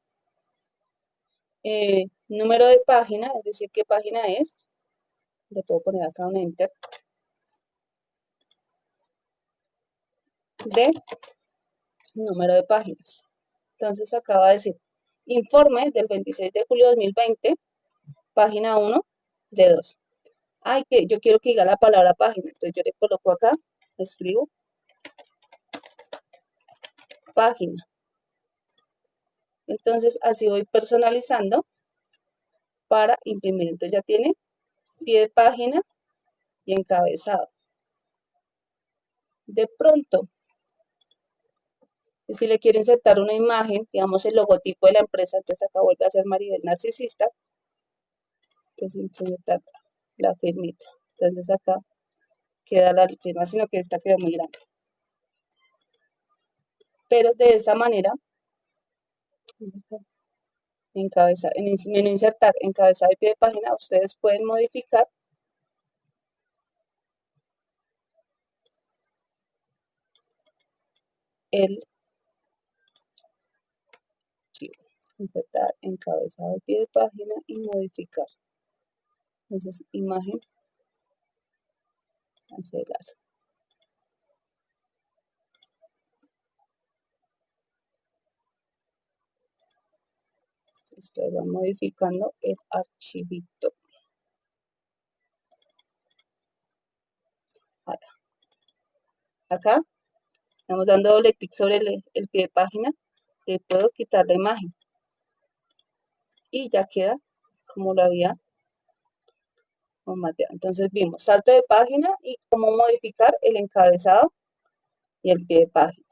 número de página, es decir, qué página es. Le puedo poner acá un enter. De número de páginas. Entonces acaba de decir informe del 26 de julio de 2020, página 1 de 2. Ay, que yo quiero que diga la palabra página, entonces yo le coloco acá, escribo página. Entonces así voy personalizando para imprimir. Entonces ya tiene pie de página y encabezado. De pronto, si le quiero insertar una imagen, digamos el logotipo de la empresa, entonces acá vuelve a ser Maribel Narcisista. Entonces insertar la firmita. Entonces acá queda la firma, sino que esta quedó muy grande. Pero de esa manera, en menú insertar, encabezado y pie de página, ustedes pueden modificar el archivo. Insertar encabezado y pie de página y modificar. Entonces, imagen, cancelar. Ustedes van modificando el archivito. Ahora, acá estamos dando doble clic sobre el pie de página. Le puedo quitar la imagen. Y ya queda como lo había formateado. Entonces vimos salto de página y cómo modificar el encabezado y el pie de página.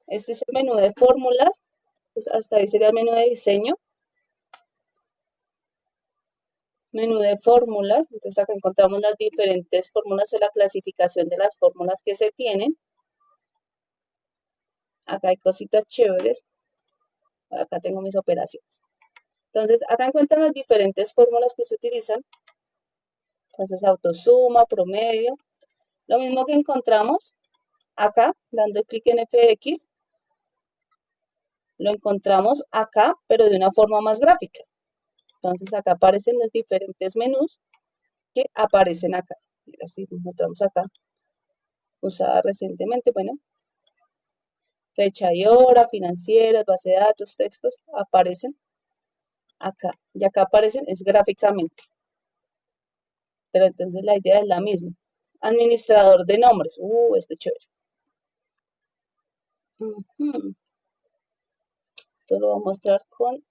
Este es el menú de fórmulas, pues hasta ahí sería el menú de diseño. Menú de fórmulas, entonces acá encontramos las diferentes fórmulas o la clasificación de las fórmulas que se tienen. Acá hay cositas chéveres. Acá tengo mis operaciones. Entonces acá encuentran las diferentes fórmulas que se utilizan. Entonces autosuma, promedio. Lo mismo que encontramos acá, dando clic en FX, lo encontramos acá, pero de una forma más gráfica. Entonces acá aparecen los diferentes menús que aparecen acá. Así encontramos acá, usada recientemente, bueno, fecha y hora, financieras, base de datos, textos, aparecen acá. Y acá aparecen es gráficamente. Pero entonces la idea es la misma. Administrador de nombres. Esto es chévere. Esto lo voy a mostrar con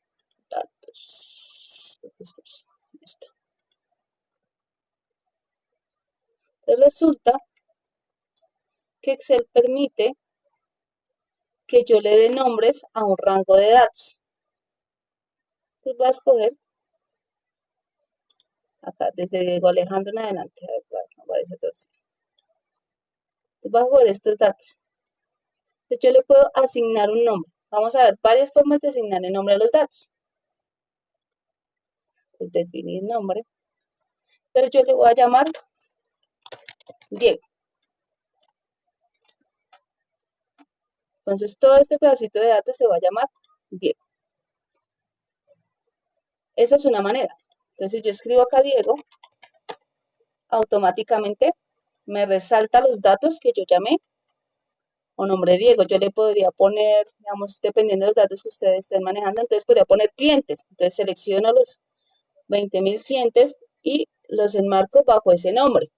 datos. Entonces resulta que Excel permite que yo le dé nombres a un rango de datos. Entonces voy a escoger Acá, desde Diego Alejandro en adelante. A ver, no aparece torcido. Entonces, bajo ver estos datos. Entonces, yo le puedo asignar un nombre. Vamos a ver varias formas de asignar el nombre a los datos. Entonces, definir nombre. Entonces, yo le voy a llamar Diego. Entonces, todo este pedacito de datos se va a llamar Diego. Esa es una manera. Entonces, si yo escribo acá Diego, automáticamente me resalta los datos que yo llamé o nombre Diego. Yo le podría poner, digamos, dependiendo de los datos que ustedes estén manejando, entonces podría poner clientes. Entonces, selecciono los 20.000 clientes y los enmarco bajo ese nombre.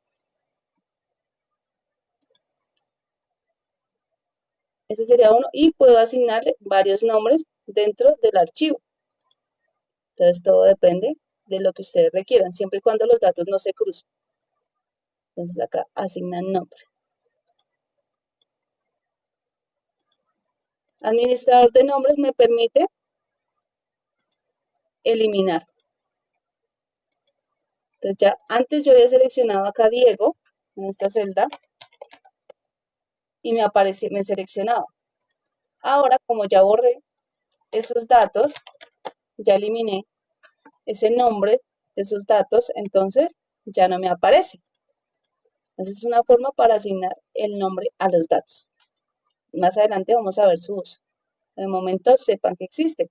Ese sería uno y puedo asignarle varios nombres dentro del archivo. Entonces todo depende de lo que ustedes requieran, siempre y cuando los datos no se crucen. Entonces acá asignan nombre. Administrador de nombres me permite eliminar. Entonces ya antes yo había seleccionado acá Diego en esta celda y me seleccionaba. Ahora como ya borré esos datos, ya eliminé ese nombre de esos datos, entonces ya no me aparece. Entonces es una forma para asignar el nombre a los datos. Más adelante vamos a ver su uso. En el momento sepan que existe.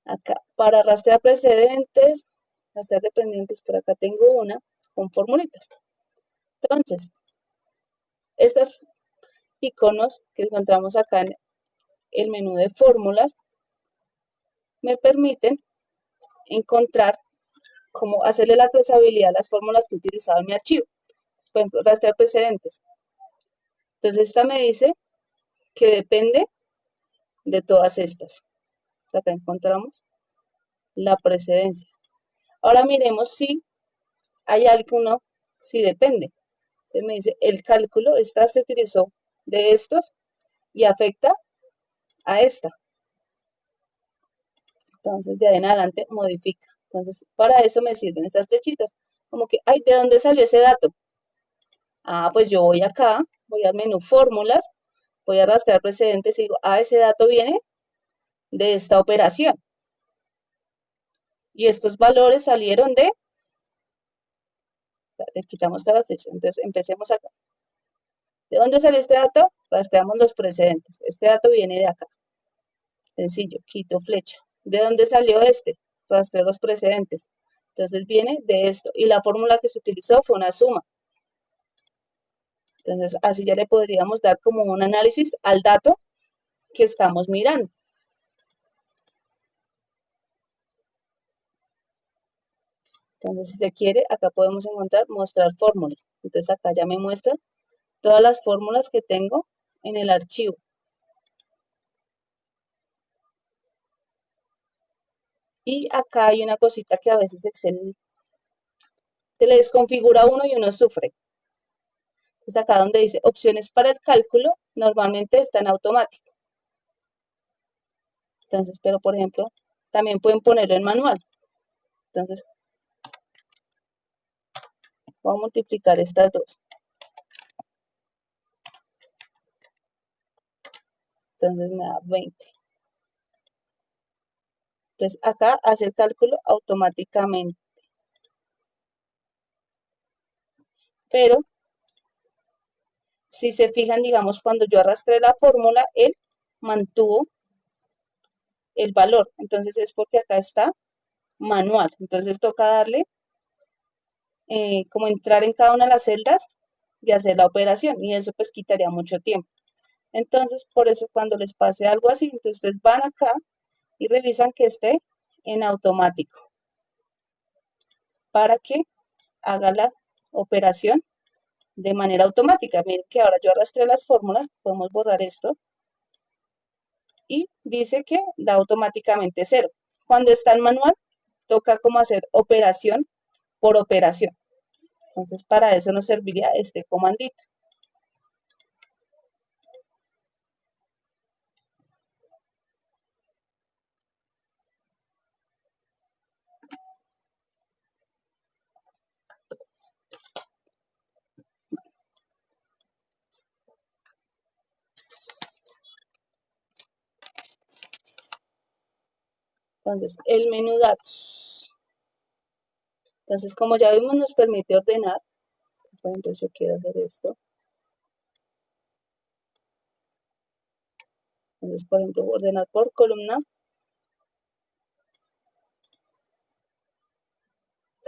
Acá, para rastrear precedentes, rastrear dependientes, por acá tengo una con formulitas. Entonces, estos iconos que encontramos acá en el menú de fórmulas me permiten encontrar cómo hacerle la trazabilidad a las fórmulas que he utilizado en mi archivo. Por ejemplo, rastrear precedentes. Entonces, esta me dice que depende de todas estas. Acá encontramos la precedencia. Ahora miremos si hay alguno, si depende. Entonces me dice, el cálculo, esta se utilizó de estos y afecta a esta. Entonces de ahí en adelante modifica. Entonces para eso me sirven estas flechitas. Como que, ay, ¿de dónde salió ese dato? Ah, pues yo voy acá, voy al menú fórmulas, voy a rastrear precedentes y digo, ah, ese dato viene de esta operación. Y estos valores salieron de, quitamos todas las flechas, entonces empecemos acá. ¿De dónde salió este dato? Rastreamos los precedentes. Este dato viene de acá. Sencillo, quito flecha. ¿De dónde salió este? Rastreo los precedentes. Entonces viene de esto. Y la fórmula que se utilizó fue una suma. Entonces así ya le podríamos dar como un análisis al dato que estamos mirando. Entonces si se quiere, acá podemos encontrar mostrar fórmulas. Entonces acá ya me muestra todas las fórmulas que tengo en el archivo. Y acá hay una cosita que a veces Excel se le desconfigura a uno y uno sufre. Entonces acá donde dice opciones para el cálculo, normalmente está en automático. Entonces, pero por ejemplo, también pueden ponerlo en manual. Entonces, voy a multiplicar estas dos. Entonces me da 20. Entonces acá hace el cálculo automáticamente. Pero si se fijan, digamos, cuando yo arrastré la fórmula, él mantuvo el valor. Entonces es porque acá está manual. Entonces toca darle como entrar en cada una de las celdas y hacer la operación. Y eso pues quitaría mucho tiempo. Entonces, por eso cuando les pase algo así, entonces ustedes van acá y revisan que esté en automático para que haga la operación de manera automática. Miren que ahora yo arrastré las fórmulas, podemos borrar esto y dice que da automáticamente 0. Cuando está en manual, toca como hacer operación por operación. Entonces, para eso nos serviría este comandito. Entonces, el menú datos. Entonces, como ya vimos, nos permite ordenar. Por ejemplo, yo quiero hacer esto. Entonces, por ejemplo, ordenar por columna.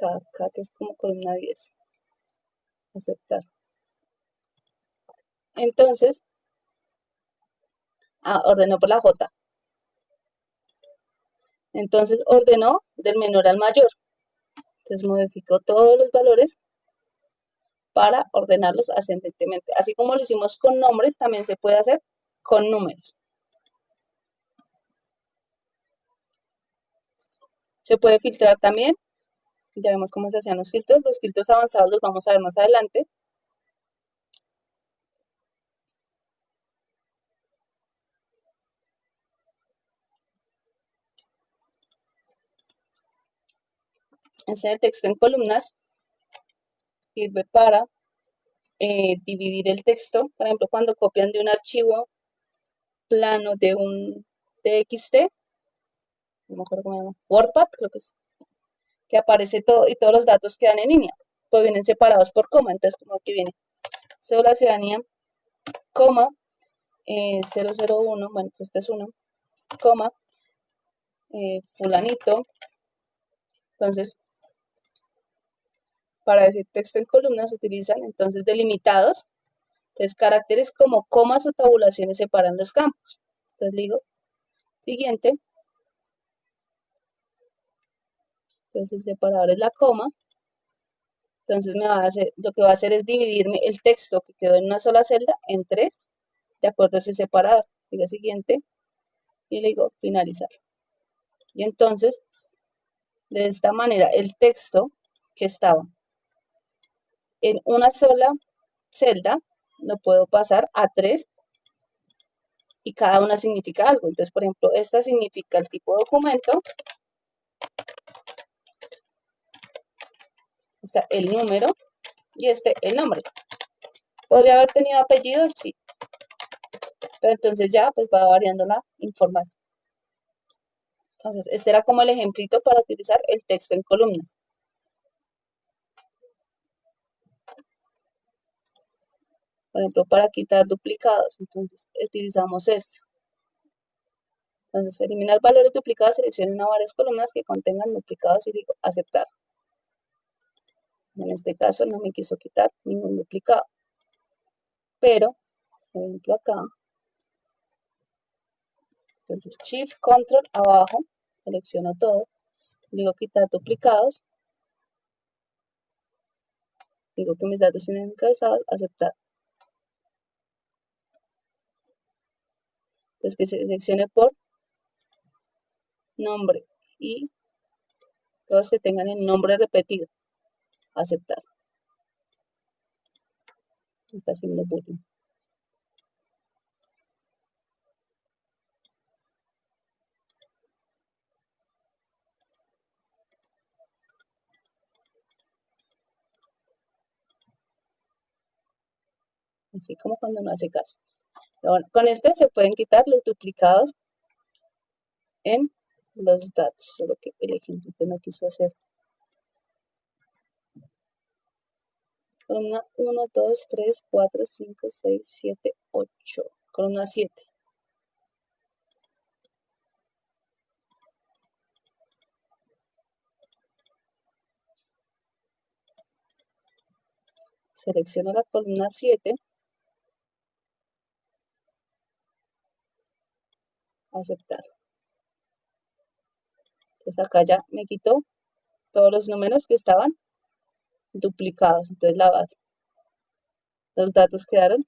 Acá que es como columna 10. Aceptar. Entonces, ordenó por la J. Entonces, ordenó del menor al mayor. Entonces, modificó todos los valores para ordenarlos ascendentemente. Así como lo hicimos con nombres, también se puede hacer con números. Se puede filtrar también. Ya vemos cómo se hacían los filtros. Los filtros avanzados los vamos a ver más adelante. Este texto en columnas sirve para dividir el texto. Por ejemplo, cuando copian de un archivo plano de un TXT, no me acuerdo cómo se llama, WordPad, creo que es, que aparece todo y todos los datos quedan en línea, pues vienen separados por coma. Entonces, como que viene cédula de ciudadanía, coma, 001, bueno, pues este es 1, coma, fulanito. Entonces, para decir texto en columnas se utilizan entonces delimitados. Entonces, caracteres como comas o tabulaciones separan los campos. Entonces, digo, siguiente. Entonces, el separador es la coma. Entonces, lo que va a hacer es dividirme el texto que quedó en una sola celda en 3, de acuerdo a ese separador. Digo siguiente y le digo finalizar. Y entonces, de esta manera, el texto que estaba en una sola celda lo puedo pasar a 3 y cada una significa algo. Entonces, por ejemplo, esta significa el tipo de documento, está el número y este el nombre. ¿Podría haber tenido apellidos? Sí. Pero entonces ya pues va variando la información. Entonces, este era como el ejemplito para utilizar el texto en columnas. Por ejemplo, para quitar duplicados, entonces utilizamos esto. Entonces, eliminar valores duplicados, selecciona varias columnas que contengan duplicados y digo aceptar. En este caso no me quiso quitar ningún duplicado. Pero, por ejemplo acá, entonces Shift, Control, abajo, selecciono todo, digo quitar duplicados, digo que mis datos tienen encabezados, aceptar. Entonces que se seleccione por nombre y todos que tengan el nombre repetido, aceptar. Está haciendo bullying. Así como cuando no hace caso. Pero bueno, con este se pueden quitar los duplicados en los datos, solo que el ejemplo no quiso hacer. Columna 1, 2, 3, 4, 5, 6, 7, 8. Columna 7. Selecciono la columna 7. Aceptar. Entonces acá ya me quitó todos los números que estaban duplicados. Entonces la base. Los datos quedaron.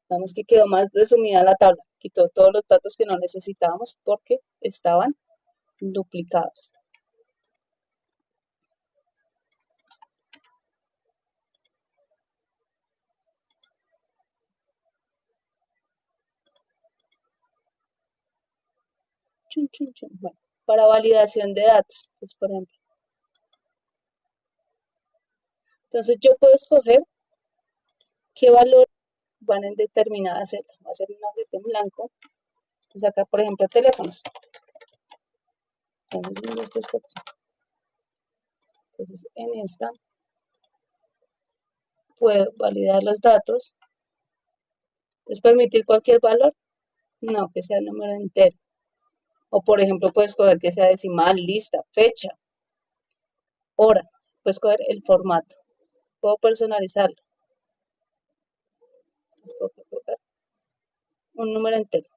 Vemos que quedó más resumida la tabla. Quitó todos los datos que no necesitábamos porque estaban duplicados. Chun, chun, chun. Bueno, para validación de datos. Entonces, por ejemplo. Entonces yo puedo escoger qué valor van en determinada celda. Va a ser una que esté en blanco. Entonces acá, por ejemplo, teléfonos. Entonces en esta puedo validar los datos. Entonces permitir cualquier valor, no, que sea el número entero. O por ejemplo puedes escoger que sea decimal, lista, fecha, hora. Puedes escoger el formato. Puedo personalizarlo. Un número entero.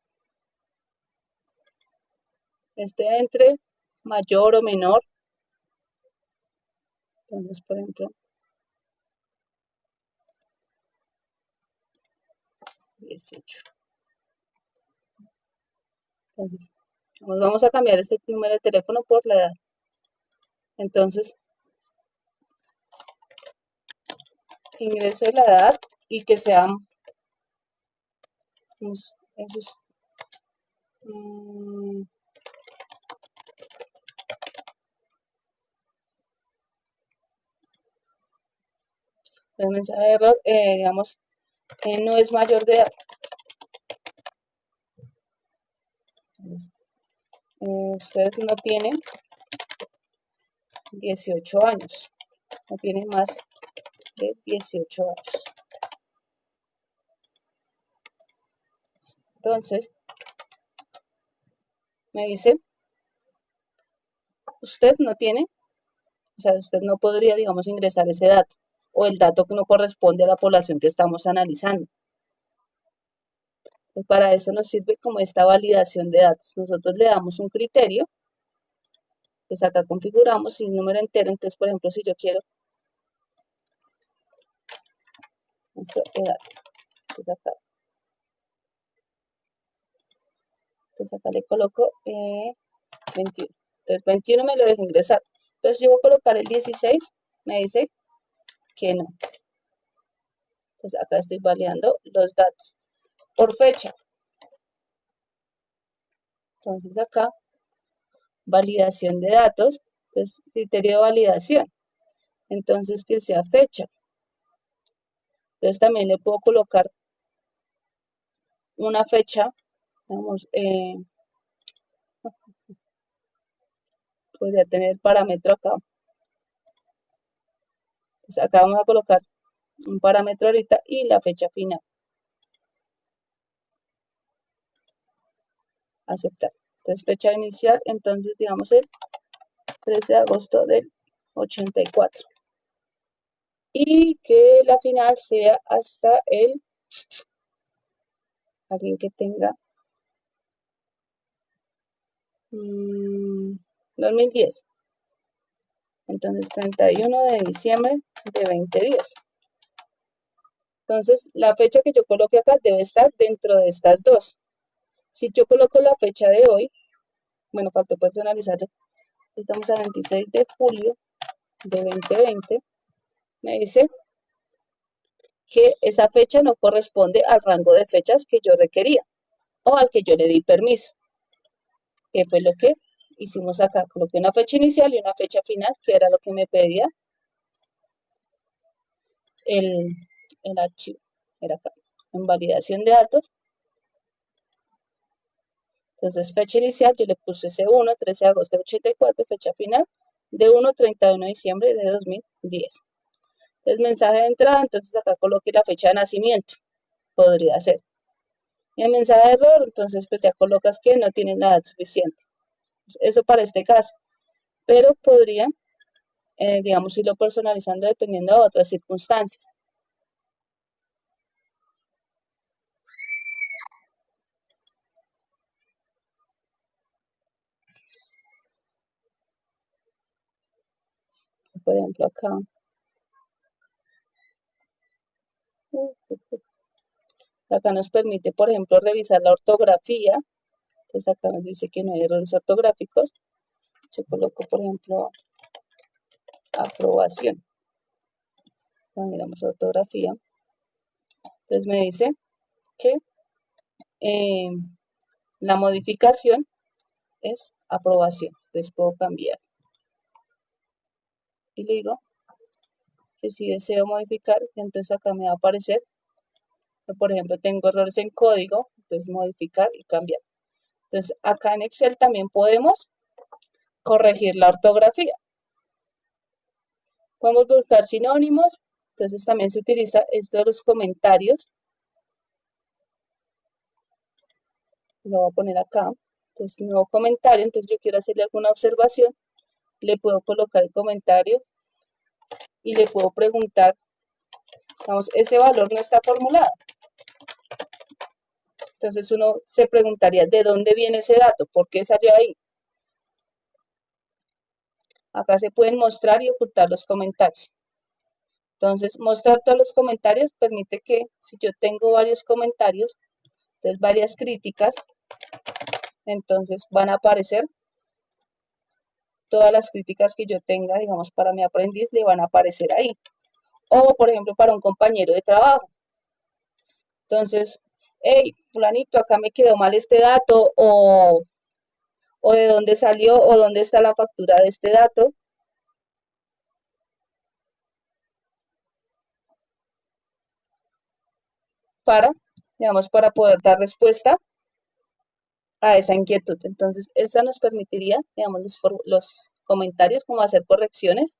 Entre mayor o menor. Entonces, por ejemplo, 18. Entonces, vamos a cambiar este número de teléfono por la edad. Entonces, ingrese la edad y que sean esos. El mensaje de error, digamos, no es mayor de edad. Usted no tiene 18 años, no tiene más de 18 años. Entonces, me dice, usted no tiene, o sea, usted no podría, digamos, ingresar ese dato, o el dato que no corresponde a la población que estamos analizando. Pues para eso nos sirve como esta validación de datos. Nosotros le damos un criterio, pues acá configuramos el número entero. Entonces, por ejemplo, si yo quiero esto, edad, entonces acá le coloco 21. Entonces 21 me lo deja ingresar. Entonces yo voy a colocar el 16, me dice que no. Entonces acá estoy validando los datos por fecha. Entonces acá, validación de datos, entonces criterio de validación. Entonces que sea fecha. Entonces también le puedo colocar una fecha, vamos, podría tener el parámetro acá. Entonces acá vamos a colocar un parámetro ahorita y la fecha final. Aceptar. Entonces fecha inicial, entonces digamos el 13 de agosto del 84. Y que la final sea hasta el, alguien que tenga 2010. Entonces 31 de diciembre de 2010. Entonces la fecha que yo coloque acá debe estar dentro de estas dos. Si yo coloco la fecha de hoy, bueno, faltó personalizar, estamos a 26 de julio de 2020, me dice que esa fecha no corresponde al rango de fechas que yo requería o al que yo le di permiso, que fue lo que hicimos acá. Coloqué una fecha inicial y una fecha final, que era lo que me pedía el archivo. Era acá, en validación de datos. Entonces, fecha inicial, yo le puse C1, 13 de agosto de 84, fecha final de 1, 31 de diciembre de 2010. Entonces, mensaje de entrada, entonces acá coloqué la fecha de nacimiento, podría ser. Y el mensaje de error, entonces pues ya colocas que no tienes la edad suficiente. Eso para este caso. Pero podría, digamos, irlo personalizando dependiendo de otras circunstancias. Por ejemplo, acá nos permite, por ejemplo, revisar la ortografía. Entonces acá nos dice que no hay errores ortográficos. Yo coloco, por ejemplo, aprobación. Miramos ortografía. Entonces me dice que la modificación es aprobación. Entonces puedo cambiar. Y le digo que si deseo modificar, entonces acá me va a aparecer. Por ejemplo, tengo errores en código, entonces modificar y cambiar. Entonces acá en Excel también podemos corregir la ortografía. Podemos buscar sinónimos, entonces también se utiliza esto de los comentarios. Lo voy a poner acá. Entonces, nuevo comentario, entonces yo quiero hacerle alguna observación, le puedo colocar el comentario y le puedo preguntar, vamos, ese valor no está formulado. Entonces uno se preguntaría, ¿de dónde viene ese dato? ¿Por qué salió ahí? Acá se pueden mostrar y ocultar los comentarios. Entonces, mostrar todos los comentarios permite que si yo tengo varios comentarios, entonces varias críticas, entonces van a aparecer todas las críticas que yo tenga, digamos, para mi aprendiz, le van a aparecer ahí. O, por ejemplo, para un compañero de trabajo. Entonces, hey, fulanito, acá me quedó mal este dato, o de dónde salió, o dónde está la factura de este dato, para, digamos, para poder dar respuesta a esa inquietud. Entonces, esta nos permitiría, digamos, los comentarios, como hacer correcciones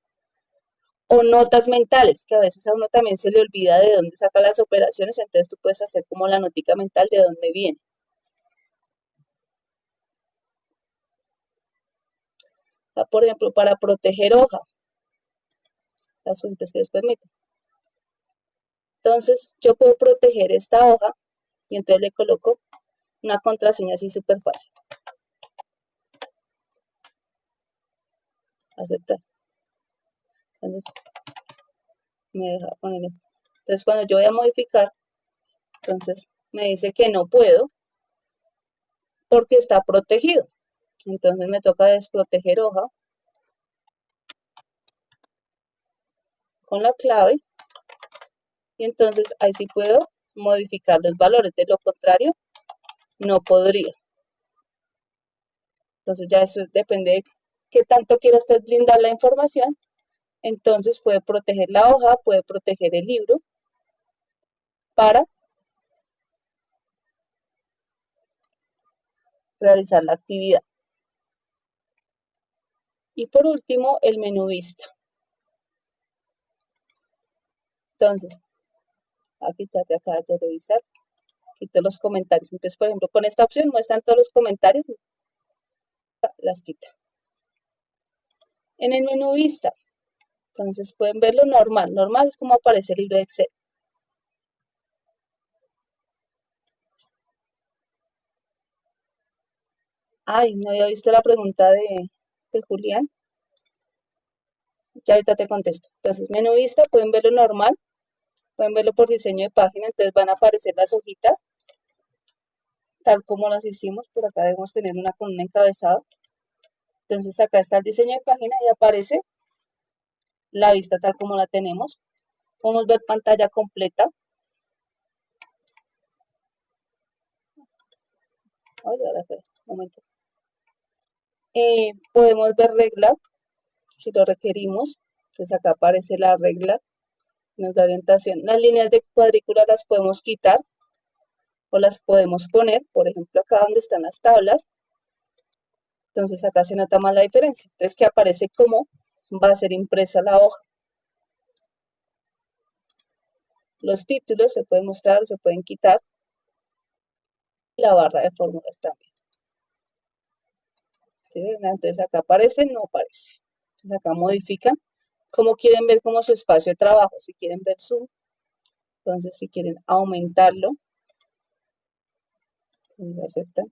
o notas mentales, que a veces a uno también se le olvida de dónde saca las operaciones, entonces tú puedes hacer como la notica mental de dónde viene. O sea, por ejemplo, para proteger hoja, las fuentes que les permiten. Entonces, yo puedo proteger esta hoja y entonces le coloco una contraseña así súper fácil. Aceptar. Entonces, me deja poner. Entonces, cuando yo voy a modificar, entonces me dice que no puedo porque está protegido. Entonces me toca desproteger hoja con la clave y entonces ahí sí puedo modificar los valores. De lo contrario, no podría. Entonces ya eso depende de qué tanto quiera usted blindar la información. Entonces puede proteger la hoja, puede proteger el libro para realizar la actividad. Y por último, el menú vista. Entonces, aquí te acaba de revisar, quito los comentarios. Entonces, por ejemplo, con esta opción muestran todos los comentarios, las quita. En el menú vista, entonces pueden verlo normal. Normal es como aparece el libro de Excel. Ay, no había visto la pregunta de Julián. Ya ahorita te contesto. Entonces, menú vista, pueden verlo normal, pueden verlo por diseño de página, entonces van a aparecer las hojitas, tal como las hicimos. Por acá debemos tener una con un encabezado. Entonces, acá está el diseño de página y aparece la vista tal como la tenemos. Podemos ver pantalla completa. Ay, ahora espera, un momento. Podemos ver regla, si lo requerimos. Entonces, acá aparece la regla, nos da orientación. Las líneas de cuadrícula las podemos quitar o las podemos poner, por ejemplo, acá donde están las tablas. Entonces acá se nota más la diferencia. Entonces que aparece cómo va a ser impresa la hoja. Los títulos se pueden mostrar, se pueden quitar. Y la barra de fórmulas también. ¿Sí? Entonces acá aparece, no aparece. Entonces acá modifican cómo quieren ver como su espacio de trabajo. Si quieren ver zoom, entonces si quieren aumentarlo, lo aceptan.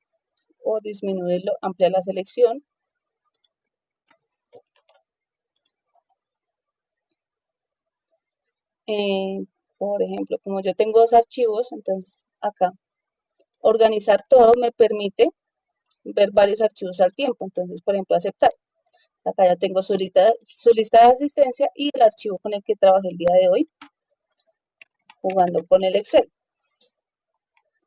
O disminuirlo, ampliar la selección. Por ejemplo, como yo tengo dos archivos, entonces acá organizar todo me permite ver varios archivos al tiempo. Entonces, por ejemplo, aceptar. Acá ya tengo su lista de asistencia y el archivo con el que trabajé el día de hoy jugando con el Excel.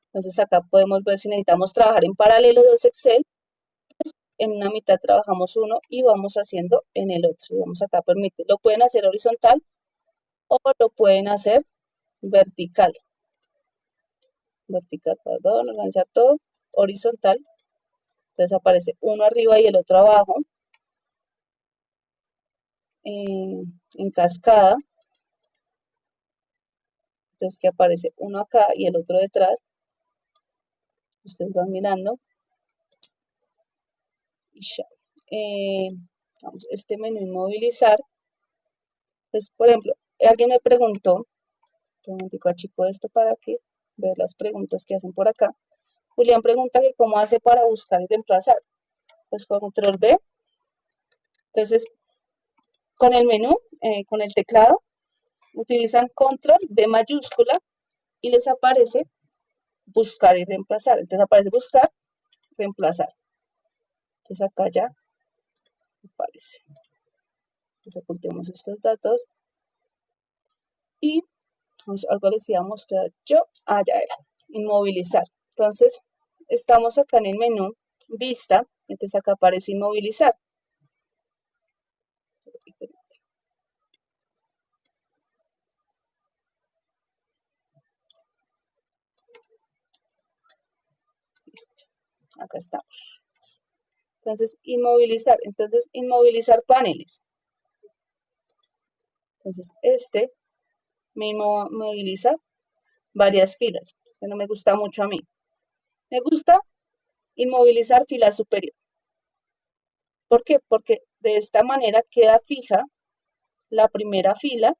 Entonces acá podemos ver si necesitamos trabajar en paralelo dos Excel. En una mitad trabajamos uno y vamos haciendo en el otro. Y vamos acá permite. Lo pueden hacer horizontal o lo pueden hacer vertical. Vertical, perdón, organizar todo. Horizontal. Entonces aparece uno arriba y el otro abajo. en cascada, entonces que aparece uno acá y el otro detrás, ustedes van mirando y ya. Vamos, este menú inmovilizar, entonces por ejemplo, alguien me preguntó, un momentico achico esto para que vean las preguntas que hacen por acá. Julián pregunta que cómo hace para buscar y reemplazar. Pues con control B. Entonces, con el menú, con el teclado, utilizan control B mayúscula y les aparece buscar y reemplazar. Entonces aparece buscar, reemplazar. Entonces acá ya aparece. Entonces ocultemos estos datos y algo les iba a mostrar yo. Ah, ya era. Inmovilizar. Entonces, estamos acá en el menú vista. Entonces acá aparece inmovilizar. Listo. Acá estamos. Entonces, inmovilizar. Entonces, inmovilizar paneles. Entonces, este me inmoviliza varias filas. Este no me gusta mucho a mí. Me gusta inmovilizar fila superior. ¿Por qué? Porque de esta manera queda fija la primera fila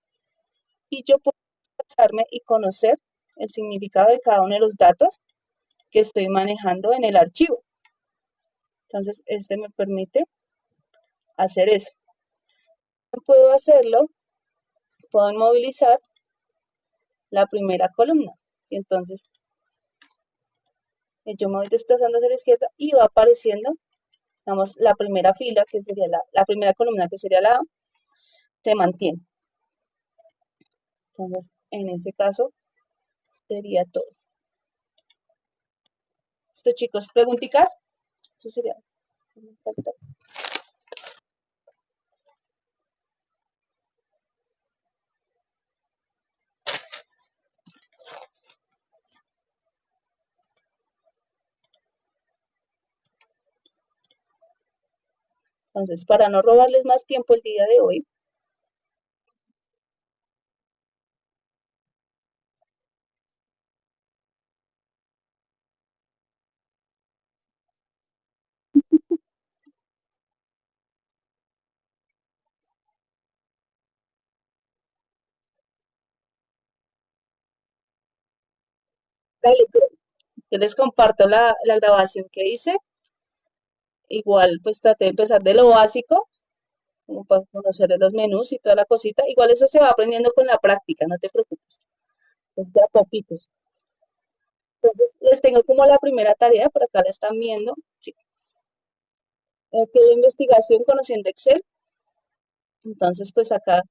y yo puedo pasarme y conocer el significado de cada uno de los datos que estoy manejando en el archivo. Entonces, este me permite hacer eso. Puedo hacerlo, puedo inmovilizar la primera columna. Y entonces, yo me voy desplazando hacia la izquierda y va apareciendo, digamos, la primera fila, que sería la primera columna, que sería la A, se mantiene. Entonces, en ese caso, sería todo. Listo, chicos, preguntitas. Eso sería. Entonces, para no robarles más tiempo el día de hoy, dale, yo les comparto la grabación que hice. Igual, pues traté de empezar de lo básico, como para conocer los menús y toda la cosita. Igual eso se va aprendiendo con la práctica, no te preocupes. Es de a poquitos. Entonces, les tengo como la primera tarea, por acá la están viendo, sí, que la investigación conociendo Excel. Entonces, pues acá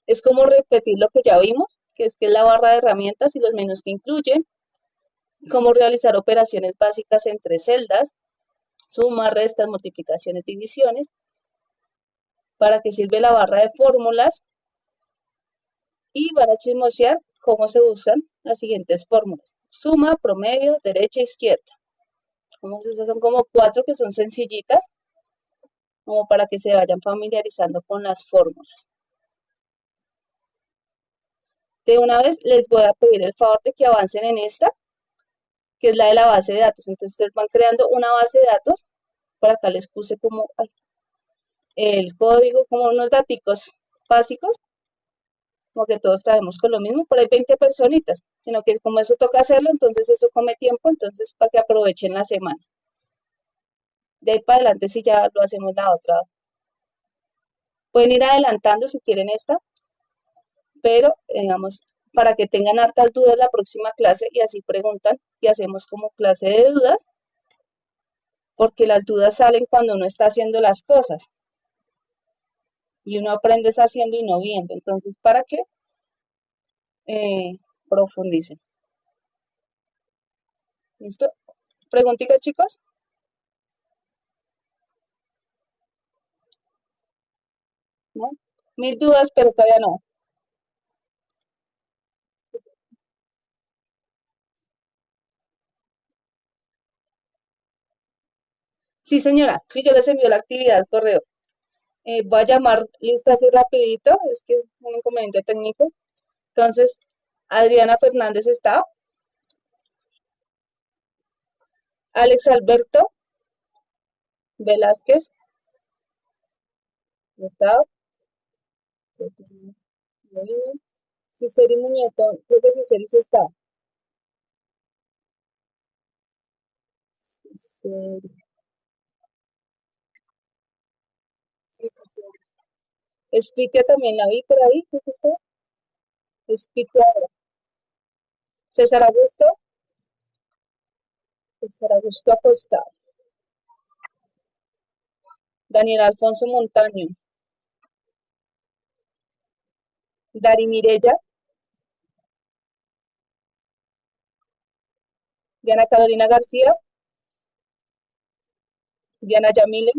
es como repetir lo que ya vimos, que es la barra de herramientas y los menús que incluyen, cómo realizar operaciones básicas entre celdas, sumas, restas, multiplicaciones, divisiones, para qué sirve la barra de fórmulas y van a chismosear cómo se usan las siguientes fórmulas. Suma, promedio, derecha, izquierda. Esas son como cuatro que son sencillitas, como para que se vayan familiarizando con las fórmulas. De una vez les voy a pedir el favor de que avancen en esta, que es la de la base de datos. Entonces ustedes van creando una base de datos. Por acá les puse como el código, como unos daticos básicos, como que todos traemos con lo mismo, pero hay 20 personitas, sino que como eso toca hacerlo, entonces eso come tiempo, entonces para que aprovechen la semana. De ahí para adelante si ya lo hacemos la otra. Pueden ir adelantando si quieren esta, pero digamos, para que tengan hartas dudas la próxima clase y así preguntan y hacemos como clase de dudas, porque las dudas salen cuando uno está haciendo las cosas y uno aprende es haciendo y no viendo. Entonces, para que profundicen. ¿Listo? ¿Preguntitas, chicos? ¿No? Mil dudas, pero todavía no. Sí, señora. Sí, yo les envío la actividad al correo. Voy a llamar lista así rapidito, es que un inconveniente técnico. Entonces, Adriana Fernández está, Alex Alberto Velázquez está, Ciceri Muñetón, creo que Ciceri sí está. Ciceri, sí, Ciceri. Espitia también la vi por ahí, creo que está. Espitia, César Augusto, César Augusto Acosta, Daniel Alfonso Montaño, Dari Mirella, Diana Carolina García, Diana Yamile,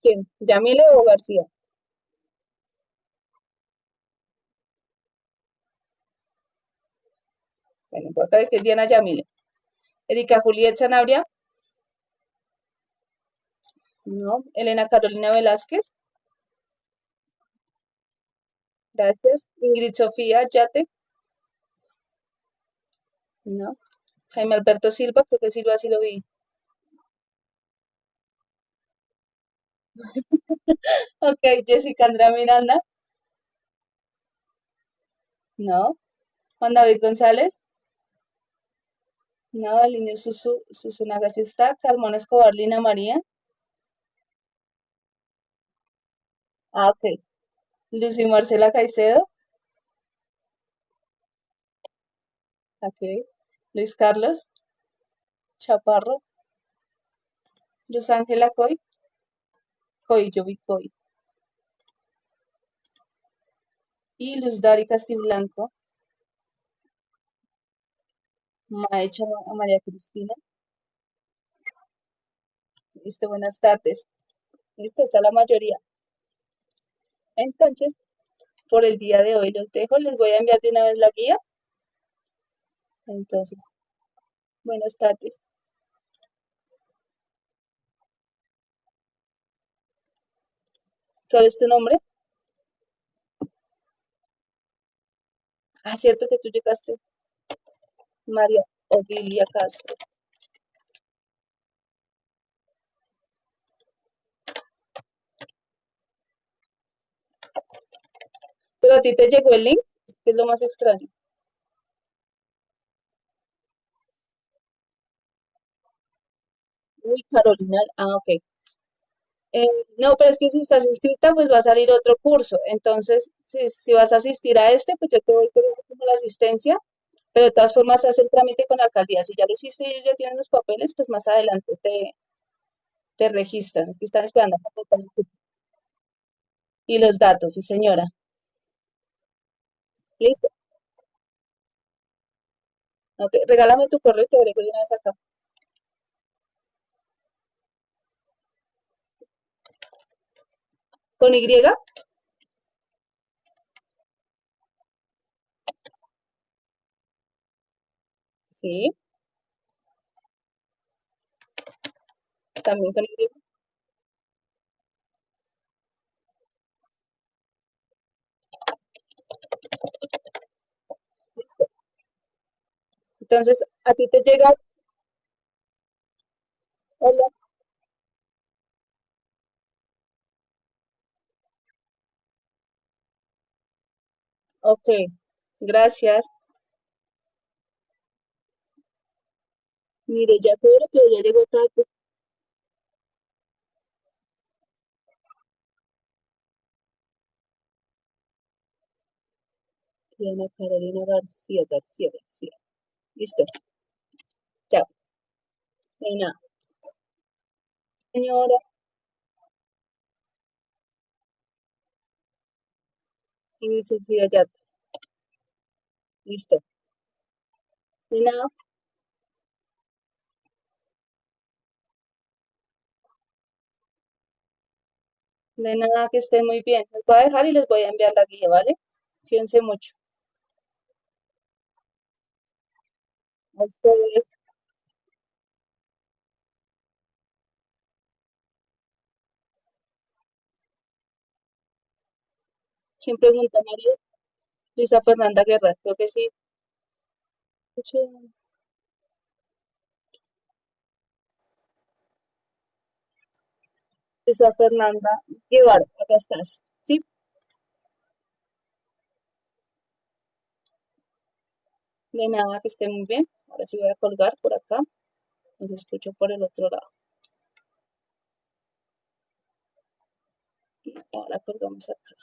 ¿quién? ¿Yamile o García? Bueno, por acá que es Diana Yamile. Erika Juliet Sanabria, no. Elena Carolina Velázquez, gracias. Ingrid Sofía Yate, no. Jaime Alberto Silva, creo que Silva sí lo vi. Ok, Jessica Andrea Miranda, no. Juan David González, no. Alineo Susunaga sí está. Carmona Escobar, Lina María, ah, ok. Lucy Marcela Caicedo, ok. Luis Carlos Chaparro, Luz Ángela Coy, Coy, yo vi Coy. Y Luz Dari Castiblanco, Maecha María Cristina. Listo, buenas tardes. Listo, está la mayoría. Entonces, por el día de hoy los dejo. Les voy a enviar de una vez la guía. Entonces, buenas tardes. ¿Cuál es tu nombre? Ah, cierto que tú llegaste. María Odilia Castro. Pero a ti te llegó el link, que es lo más extraño. Uy, Carolina. Ah, ok. No, pero es que si estás inscrita, pues va a salir otro curso. Entonces, si vas a asistir a este, pues yo te voy poniendo como la asistencia, pero de todas formas haz el trámite con la alcaldía. Si ya lo hiciste y ellos ya tienen los papeles, pues más adelante te registran. Es que están esperando a completar el cupo. Y los datos, sí señora. Listo. Ok, regálame tu correo y te agrego de una vez acá. ¿Con Y? Sí, también con Y. Listo. Entonces, a ti te llega, hola, ok, gracias. Mire, ya todo, pero ya llegó tarde. Diana Carolina García, García, García. Listo, chao. De nada. Señora, y Sofía ya. Listo. De nada, de nada, que estén muy bien. Les voy a dejar y les voy a enviar la guía, ¿vale? Fíjense mucho. A ustedes. ¿Quién pregunta, María? Luisa Fernanda Guerra, creo que sí. Luisa Fernanda Guevara, acá estás. Sí, de nada, que esté muy bien. Ahora sí voy a colgar por acá. Nos escucho por el otro lado. Y ahora colgamos acá.